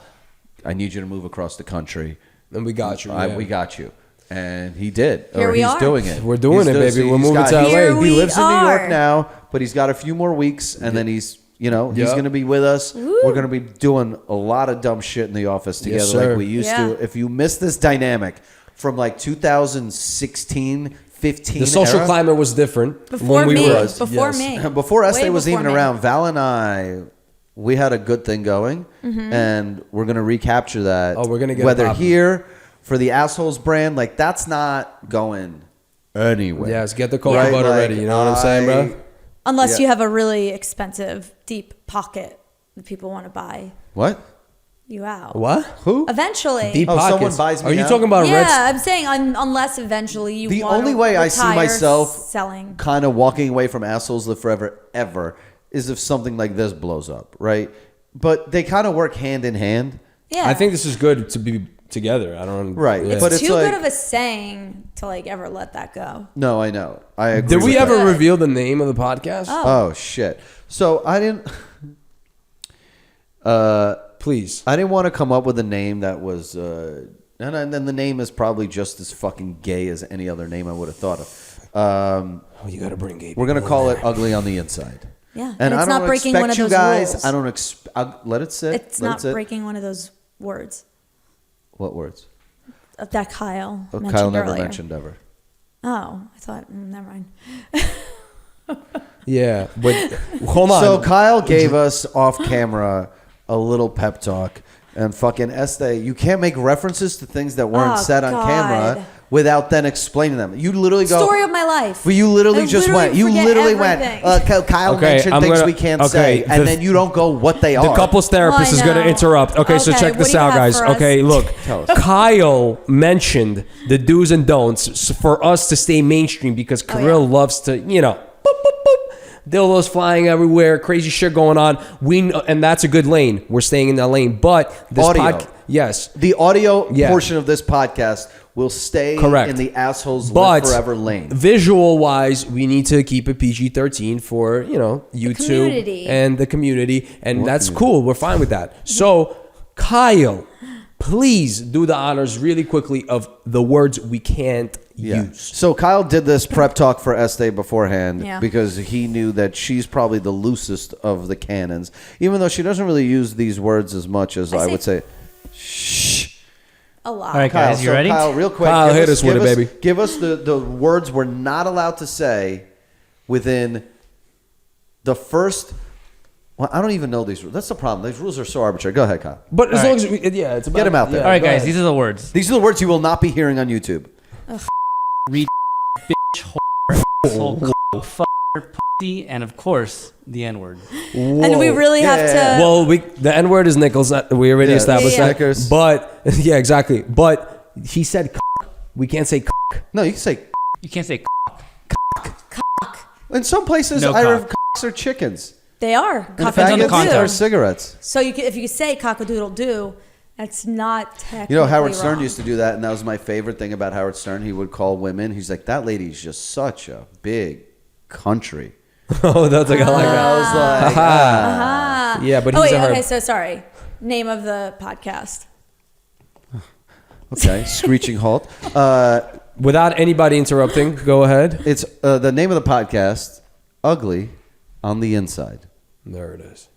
Speaker 2: I need you to move across the country.
Speaker 3: And we got you.
Speaker 2: We got you. And he did.
Speaker 1: Here we
Speaker 2: he's
Speaker 1: are.
Speaker 2: doing it.
Speaker 3: We're doing it, baby. We're moving to LA.
Speaker 1: Here
Speaker 2: He
Speaker 1: we
Speaker 2: lives in New York
Speaker 1: are.
Speaker 2: now, but he's got a few more weeks, and then he's going to be with us.
Speaker 1: Woo.
Speaker 2: We're going to be doing a lot of dumb shit in the office together
Speaker 3: Yes, sir.
Speaker 2: like we used
Speaker 1: Yeah.
Speaker 2: to. If you miss this dynamic from like 2016, 15
Speaker 3: The social
Speaker 2: era,
Speaker 3: climate was different
Speaker 1: Before
Speaker 3: when we
Speaker 1: me.
Speaker 3: were.
Speaker 1: Before me.
Speaker 2: before Estee
Speaker 1: Way
Speaker 2: was
Speaker 1: before
Speaker 2: even
Speaker 1: me.
Speaker 2: around, Val and I, we had a good thing going, and we're gonna recapture that.
Speaker 3: Oh, we're gonna get it
Speaker 2: whether
Speaker 3: poppin'.
Speaker 2: here for the Assholes brand, like that's not going anywhere.
Speaker 3: Yes, get the cocoa
Speaker 2: Right?
Speaker 3: butter
Speaker 2: Like,
Speaker 3: ready. You know what I'm saying, bro?
Speaker 1: Unless
Speaker 2: Yeah.
Speaker 1: you have a really expensive, deep pocket that people want to buy
Speaker 2: What?
Speaker 1: you out.
Speaker 3: What?
Speaker 2: Who?
Speaker 1: Eventually.
Speaker 3: Deep
Speaker 2: Oh, someone
Speaker 3: pockets.
Speaker 2: buys me
Speaker 3: Are you
Speaker 2: out?
Speaker 3: talking about
Speaker 1: Yeah,
Speaker 3: red?
Speaker 1: I'm saying unless eventually you
Speaker 2: The
Speaker 1: want
Speaker 2: only
Speaker 1: to
Speaker 2: way I see
Speaker 1: retire
Speaker 2: myself
Speaker 1: selling.
Speaker 2: kind of walking away from Assholes Live Forever ever is if something like this blows up, right? But they kind of work hand in hand.
Speaker 1: Yeah.
Speaker 3: I think this is good to be together. I don't.
Speaker 2: Right.
Speaker 3: Yeah.
Speaker 1: it's
Speaker 2: But it's
Speaker 1: too
Speaker 2: like-
Speaker 1: good of a saying to like ever let that go.
Speaker 2: No, I know. I agree.
Speaker 3: Did we
Speaker 2: with
Speaker 3: ever
Speaker 2: that.
Speaker 3: reveal the name of the podcast?
Speaker 2: Oh shit! So I didn't.
Speaker 3: Please.
Speaker 2: I didn't want to come up with a name that was, and then the name is probably just as fucking gay as any other name I would have thought of.
Speaker 3: Oh, you got to bring gay.
Speaker 2: We're gonna
Speaker 3: people
Speaker 2: call
Speaker 3: in
Speaker 2: it
Speaker 3: there.
Speaker 2: "Ugly on the Inside,"
Speaker 1: Yeah.
Speaker 2: and
Speaker 1: it's
Speaker 2: I don't
Speaker 1: not breaking
Speaker 2: expect
Speaker 1: one of
Speaker 2: you
Speaker 1: those
Speaker 2: guys.
Speaker 1: rules.
Speaker 2: I don't let it sit.
Speaker 1: It's
Speaker 2: let
Speaker 1: not
Speaker 2: it sit.
Speaker 1: breaking one of those words
Speaker 2: What words?
Speaker 1: that Kyle
Speaker 2: Oh,
Speaker 1: mentioned
Speaker 2: Kyle never
Speaker 1: earlier.
Speaker 2: mentioned ever.
Speaker 1: Oh, I thought, never mind.
Speaker 3: Yeah, but hold on.
Speaker 2: So Kyle gave us off camera a little pep talk, and fucking Estee, you can't make references to things that weren't
Speaker 1: Oh,
Speaker 2: said on
Speaker 1: God.
Speaker 2: camera without then explaining them. You literally go.
Speaker 1: Story of my life.
Speaker 2: Well, you literally
Speaker 1: I
Speaker 2: just
Speaker 1: literally
Speaker 2: went. You
Speaker 1: forget
Speaker 2: literally
Speaker 1: everything.
Speaker 2: went. Kyle
Speaker 3: Okay,
Speaker 2: mentioned
Speaker 3: I'm
Speaker 2: things
Speaker 3: gonna-
Speaker 2: we can't
Speaker 3: okay,
Speaker 2: say, and
Speaker 3: the-
Speaker 2: then you don't go what they are.
Speaker 3: The couples therapist
Speaker 1: Oh, I
Speaker 3: is going to
Speaker 1: know.
Speaker 3: interrupt. Okay, so
Speaker 1: Okay,
Speaker 3: check
Speaker 1: what
Speaker 3: this
Speaker 1: do you
Speaker 3: out,
Speaker 1: have
Speaker 3: guys.
Speaker 1: for us?
Speaker 3: Okay, look.
Speaker 2: Tell us.
Speaker 3: Kyle mentioned the do's and don'ts for us to stay mainstream because Kirill loves to, boop, boop, boop. Dildos flying everywhere, crazy shit going on. And that's a good lane. We're staying in that lane. But this
Speaker 2: Audio.
Speaker 3: yes.
Speaker 2: The audio
Speaker 3: Yeah.
Speaker 2: portion of this podcast will stay
Speaker 3: Correct.
Speaker 2: in the Assholes
Speaker 3: But
Speaker 2: Live Forever lane.
Speaker 3: visual wise, we need to keep it PG-13 for YouTube
Speaker 1: community.
Speaker 3: and the community, and
Speaker 2: What
Speaker 3: that's
Speaker 2: community?
Speaker 3: cool. We're fine with that. So, Kyle, please do the honors really quickly of the words we can't use.
Speaker 2: So Kyle did this prep talk for Estee beforehand
Speaker 1: Yeah.
Speaker 2: because he knew that she's probably the loosest of the cannons, even though she doesn't really use these words as much as I would say. Shh.
Speaker 1: A lot.
Speaker 4: All right,
Speaker 2: Kyle,
Speaker 4: guys, you
Speaker 2: so
Speaker 4: ready?
Speaker 2: Kyle, real quick.
Speaker 3: Kyle,
Speaker 2: give
Speaker 3: hit us with it, baby.
Speaker 2: Give us the words we're not allowed to say within the first. Well, I don't even know these rules. That's the problem. These rules are so arbitrary. Go ahead, Kyle.
Speaker 3: But as
Speaker 4: All
Speaker 3: long
Speaker 4: right.
Speaker 3: as we, it's about
Speaker 2: Get 'em out there.
Speaker 3: yeah,
Speaker 4: All right,
Speaker 3: go
Speaker 4: guys,
Speaker 3: ahead.
Speaker 4: these are the words.
Speaker 2: These are the words you will not be hearing on YouTube.
Speaker 4: Read, bitch, whore, asshole, fucker, pussy, and of course, the N-word.
Speaker 1: And we really have to.
Speaker 3: Well, the N word is Nichols. We already
Speaker 2: Yeah,
Speaker 3: established
Speaker 1: yeah.
Speaker 3: that.
Speaker 2: Snickers.
Speaker 3: But yeah, exactly. But he said we can't say
Speaker 2: No, you can say.
Speaker 4: You can't say
Speaker 2: In some places,
Speaker 4: No
Speaker 2: either
Speaker 4: cock.
Speaker 2: cocks or chickens.
Speaker 1: they are.
Speaker 4: Depends on the
Speaker 2: Faggots
Speaker 4: context.
Speaker 2: or cigarettes.
Speaker 1: So if you say cock-a-doodle-doo, that's not technically
Speaker 2: You know, Howard
Speaker 1: wrong.
Speaker 2: Stern used to do that, and that was my favorite thing about Howard Stern. He would call women. He's like, that lady's just such a big country.
Speaker 3: Oh, that's like I like
Speaker 2: And
Speaker 3: that.
Speaker 2: I was like,
Speaker 1: Ah.
Speaker 3: Yeah, but
Speaker 1: Oh,
Speaker 3: he's
Speaker 1: wait,
Speaker 3: a herb.
Speaker 1: okay, so sorry. Name of the podcast.
Speaker 2: okay, screeching halt.
Speaker 3: Without anybody interrupting, go ahead.
Speaker 2: It's the name of the podcast, Ugly on the Inside.
Speaker 3: There it is.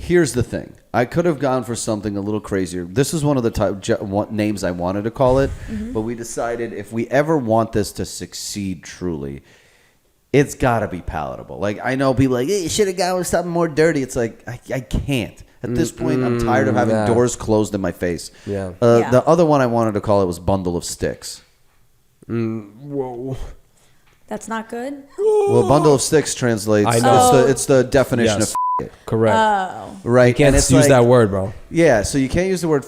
Speaker 2: Here's the thing. I could have gone for something a little crazier. This is one of the names I wanted to call it, but we decided if we ever want this to succeed truly, it's got to be palatable. Like, I know people like, hey, you should have gone with something more dirty. It's like, I can't. At this point, I'm tired of having doors closed in my face.
Speaker 3: Yeah.
Speaker 2: The other one I wanted to call it was Bundle of Sticks.
Speaker 3: Whoa.
Speaker 1: That's not good.
Speaker 2: Well, Bundle of Sticks translates.
Speaker 3: I know.
Speaker 2: It's the definition
Speaker 3: Yes.
Speaker 2: of
Speaker 3: Correct.
Speaker 2: right.
Speaker 3: You can't
Speaker 2: And it's
Speaker 3: use
Speaker 2: like-
Speaker 3: that word, bro.
Speaker 2: Yeah, so you can't use the word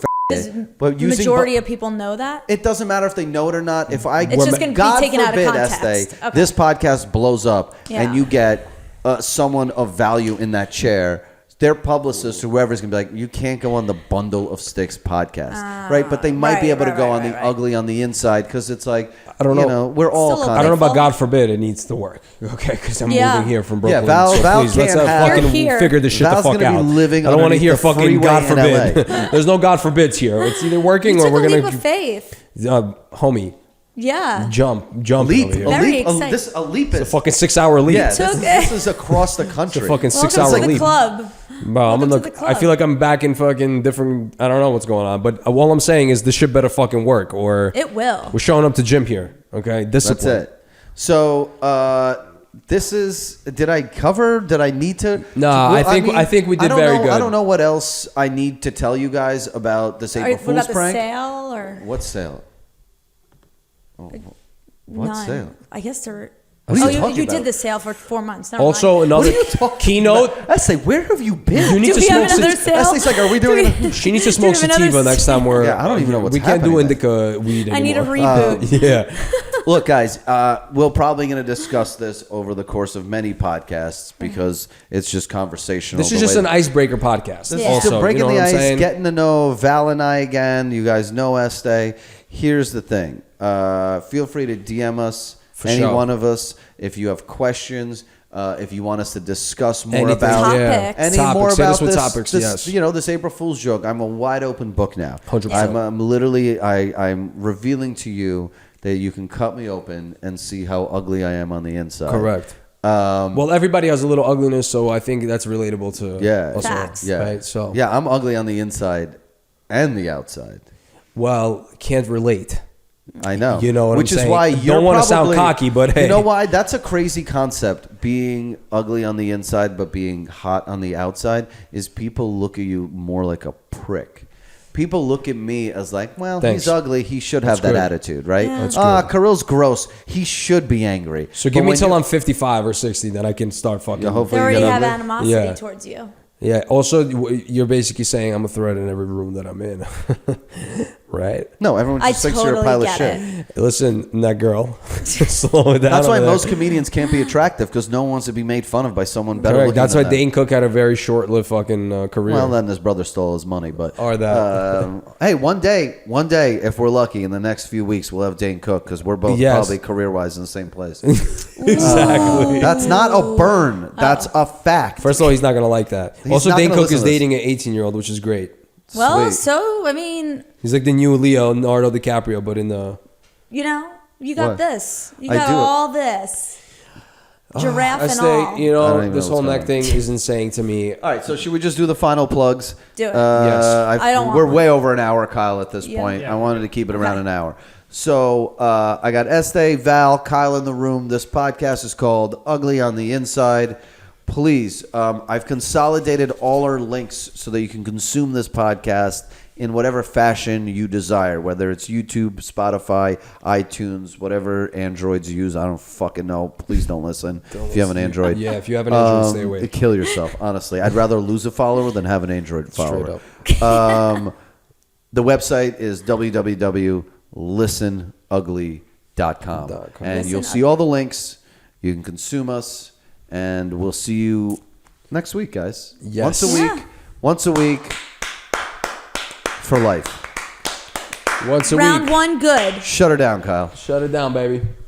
Speaker 2: but
Speaker 1: The
Speaker 2: using
Speaker 1: majority of people know that.
Speaker 2: it doesn't matter if they know it or not. If I,
Speaker 1: It's just gonna be
Speaker 2: God
Speaker 1: taken out of
Speaker 2: forbid,
Speaker 1: context.
Speaker 2: Estee,
Speaker 1: Okay.
Speaker 2: this podcast blows up
Speaker 1: Yeah.
Speaker 2: and you get someone of value in that chair, their publicist, whoever's gonna be like, you can't go on the Bundle of Sticks podcast, right? But they might be able to go on the Ugly on the Inside because it's like,
Speaker 3: I don't know.
Speaker 2: You know, we're all.
Speaker 1: Still a
Speaker 3: I don't know about
Speaker 1: Full.
Speaker 3: God forbid it needs to work. Okay, because I'm
Speaker 1: Yeah.
Speaker 3: moving here from
Speaker 2: Yeah,
Speaker 3: Brooklyn.
Speaker 2: Val-
Speaker 3: so
Speaker 2: Val
Speaker 3: please, let's
Speaker 2: can't have-
Speaker 3: fucking
Speaker 1: You're here.
Speaker 3: figure this shit
Speaker 2: Val's
Speaker 3: the fuck
Speaker 2: gonna
Speaker 3: out.
Speaker 2: be living
Speaker 3: I don't want to
Speaker 2: underneath
Speaker 3: hear
Speaker 2: the
Speaker 3: fucking
Speaker 2: freeway
Speaker 3: God
Speaker 2: in
Speaker 3: forbid.
Speaker 2: LA.
Speaker 3: There's no God forbids here. It's either working
Speaker 1: You
Speaker 3: or
Speaker 1: took
Speaker 3: we're
Speaker 1: a leap
Speaker 3: gonna
Speaker 1: of faith.
Speaker 3: homie
Speaker 1: Yeah.
Speaker 3: jump
Speaker 2: leap,
Speaker 3: over here.
Speaker 1: Very
Speaker 2: a leap,
Speaker 1: exciting.
Speaker 2: a leap
Speaker 3: It's a
Speaker 2: is
Speaker 3: fucking 6-hour leap.
Speaker 2: yeah.
Speaker 1: Took
Speaker 2: This
Speaker 1: it.
Speaker 2: is across the country.
Speaker 3: It's a fucking
Speaker 1: Welcome
Speaker 3: 6-hour
Speaker 1: to the
Speaker 3: leap.
Speaker 1: club.
Speaker 3: Bro, I'm
Speaker 1: Welcome
Speaker 3: in
Speaker 1: to
Speaker 3: the.
Speaker 1: the club.
Speaker 3: I feel like I'm back in fucking different. I don't know what's going on, but all I'm saying is this shit better fucking work, or
Speaker 1: It will.
Speaker 3: we're showing up to gym here. Okay, discipline.
Speaker 2: That's it. So this is. Did I cover? Did I need to?
Speaker 3: No,
Speaker 2: Well,
Speaker 3: I think we did
Speaker 2: don't
Speaker 3: very
Speaker 2: know,
Speaker 3: good.
Speaker 2: I don't know what else I need to tell you guys about this April
Speaker 1: What
Speaker 2: Fool's
Speaker 1: about the
Speaker 2: prank.
Speaker 1: sale or
Speaker 2: What sale? Oh, what
Speaker 1: none?
Speaker 2: sale?
Speaker 1: I guess there.
Speaker 2: What are
Speaker 1: Oh,
Speaker 2: you talking
Speaker 1: you
Speaker 2: about?
Speaker 1: did the sale for 4 months. Never
Speaker 3: Also,
Speaker 1: mind.
Speaker 3: another keynote.
Speaker 2: I say, where have you been?
Speaker 3: You need
Speaker 1: Do
Speaker 3: to
Speaker 1: we have
Speaker 3: smoke.
Speaker 1: another
Speaker 3: Sat-
Speaker 1: sale?
Speaker 2: Leslie's like, are we doing?
Speaker 3: she needs to
Speaker 1: Do we
Speaker 3: smoke
Speaker 1: have another
Speaker 3: sativa next time we're.
Speaker 2: Yeah, I don't even know what's
Speaker 3: we can't do
Speaker 2: happening
Speaker 3: indica weed anymore.
Speaker 1: I need a reboot.
Speaker 3: Yeah.
Speaker 2: Look, guys, we're probably going to discuss this over the course of many podcasts because it's just conversational.
Speaker 3: This is just an icebreaker podcast.
Speaker 2: This
Speaker 1: Yeah.
Speaker 2: is still
Speaker 3: Also,
Speaker 2: breaking
Speaker 3: you know
Speaker 2: the
Speaker 3: what I'm
Speaker 2: ice,
Speaker 3: saying?
Speaker 2: getting to know Val and I again. You guys know Estee. Here's the thing. Feel free to DM us, any
Speaker 3: sure.
Speaker 2: one of us, if you have questions. If you want us to discuss more
Speaker 3: Anything,
Speaker 2: about
Speaker 1: Topics.
Speaker 2: any
Speaker 3: Topics.
Speaker 2: more
Speaker 3: Hit us
Speaker 2: about
Speaker 3: with
Speaker 2: this,
Speaker 3: topics,
Speaker 2: this,
Speaker 3: yes.
Speaker 2: you know, this April Fool's joke. I'm a wide open book now.
Speaker 3: 100%.
Speaker 2: I'm literally, I'm revealing to you that you can cut me open and see how ugly I am on the inside.
Speaker 3: Correct. Well, everybody has a little ugliness, so I think that's relatable to
Speaker 2: Yeah.
Speaker 3: us all,
Speaker 1: Facts.
Speaker 2: Yeah.
Speaker 3: right? So
Speaker 2: yeah, I'm ugly on the inside and the outside.
Speaker 3: well, can't relate.
Speaker 2: I know.
Speaker 3: You know what
Speaker 2: Which
Speaker 3: I'm
Speaker 2: is
Speaker 3: saying?
Speaker 2: why
Speaker 3: Don't
Speaker 2: you're
Speaker 3: wanna sound
Speaker 2: probably-
Speaker 3: cocky, but hey.
Speaker 2: You know why? That's a crazy concept. Being ugly on the inside but being hot on the outside is people look at you more like a prick. People look at me as like, well,
Speaker 3: Thanks.
Speaker 2: he's ugly. He should have
Speaker 3: That's
Speaker 2: that
Speaker 3: good.
Speaker 2: attitude, right?
Speaker 1: Yeah.
Speaker 3: That's
Speaker 2: Ah,
Speaker 3: good.
Speaker 2: Kirill's gross. He should be angry.
Speaker 3: So
Speaker 2: But
Speaker 3: give me
Speaker 2: when
Speaker 3: till
Speaker 2: you-
Speaker 3: I'm 55 or 60, then I can start fucking.
Speaker 2: Yeah, hopefully
Speaker 1: They
Speaker 2: you
Speaker 1: already
Speaker 2: get
Speaker 1: have
Speaker 2: ugly.
Speaker 1: animosity
Speaker 3: Yeah.
Speaker 1: towards you.
Speaker 3: Yeah. Also, you're basically saying I'm a threat in every room that I'm in, right?
Speaker 2: No, everyone
Speaker 1: I
Speaker 2: just thinks you're a
Speaker 1: totally
Speaker 2: pile of
Speaker 1: get
Speaker 2: shit.
Speaker 1: it.
Speaker 3: Listen, that girl, slow it down.
Speaker 2: That's why
Speaker 3: over
Speaker 2: most
Speaker 3: there.
Speaker 2: comedians can't be attractive because no one wants to be made fun of by someone better
Speaker 3: Correct.
Speaker 2: looking
Speaker 3: That's
Speaker 2: than
Speaker 3: why
Speaker 2: them.
Speaker 3: Dane Cook had a very short-lived fucking career.
Speaker 2: Well, then his brother stole his money, but
Speaker 3: Or that.
Speaker 2: hey, one day, if we're lucky, in the next few weeks, we'll have Dane Cook because we're both
Speaker 3: Yes.
Speaker 2: probably career-wise in the same place.
Speaker 3: Exactly.
Speaker 2: That's not a burn. That's a fact.
Speaker 3: First of all, he's not gonna like that.
Speaker 2: He's
Speaker 3: Also,
Speaker 2: not
Speaker 3: Dane
Speaker 2: gonna
Speaker 3: Cook
Speaker 2: listen
Speaker 3: is
Speaker 2: to this.
Speaker 3: dating an 18-year-old, which is great.
Speaker 1: Well,
Speaker 2: Sweet.
Speaker 1: so I mean,
Speaker 3: He's like the new Leonardo DiCaprio, but in the.
Speaker 1: you know, you got
Speaker 2: What?
Speaker 1: this. You
Speaker 2: I
Speaker 1: got
Speaker 2: do.
Speaker 1: all this. Giraffe
Speaker 3: I
Speaker 1: and
Speaker 3: say,
Speaker 1: all.
Speaker 3: you
Speaker 2: I don't
Speaker 3: know,
Speaker 2: even
Speaker 3: this
Speaker 2: know
Speaker 3: whole
Speaker 2: what's
Speaker 3: neck
Speaker 2: going
Speaker 3: thing isn't saying to me.
Speaker 2: All right, so should we just do the final plugs?
Speaker 1: Do it.
Speaker 3: Yes.
Speaker 1: I don't want
Speaker 2: We're
Speaker 1: one.
Speaker 2: way over an hour, Kyle, at this
Speaker 1: Yeah.
Speaker 2: point.
Speaker 4: Yeah.
Speaker 2: I wanted to keep it around
Speaker 1: Okay.
Speaker 2: an hour. So I got Estee, Val, Kyle in the room. This podcast is called Ugly on the Inside. Please, I've consolidated all our links so that you can consume this podcast in whatever fashion you desire, whether it's YouTube, Spotify, iTunes, whatever Androids you use. I don't fucking know. Please don't listen if you have an Android.
Speaker 3: Yeah, if you have an Android, stay away.
Speaker 2: Kill yourself, honestly. I'd rather lose a follower than have an Android follower.
Speaker 3: Straight up.
Speaker 2: The website is www.listenugly.com. And you'll see all the links. You can consume us. And we'll see you next week, guys.
Speaker 3: Yes.
Speaker 2: Once a week.
Speaker 1: Yeah.
Speaker 2: Once a week for life.
Speaker 3: Once a
Speaker 1: Round
Speaker 3: week.
Speaker 1: one, good.
Speaker 2: Shut her down, Kyle.
Speaker 3: Shut it down, baby.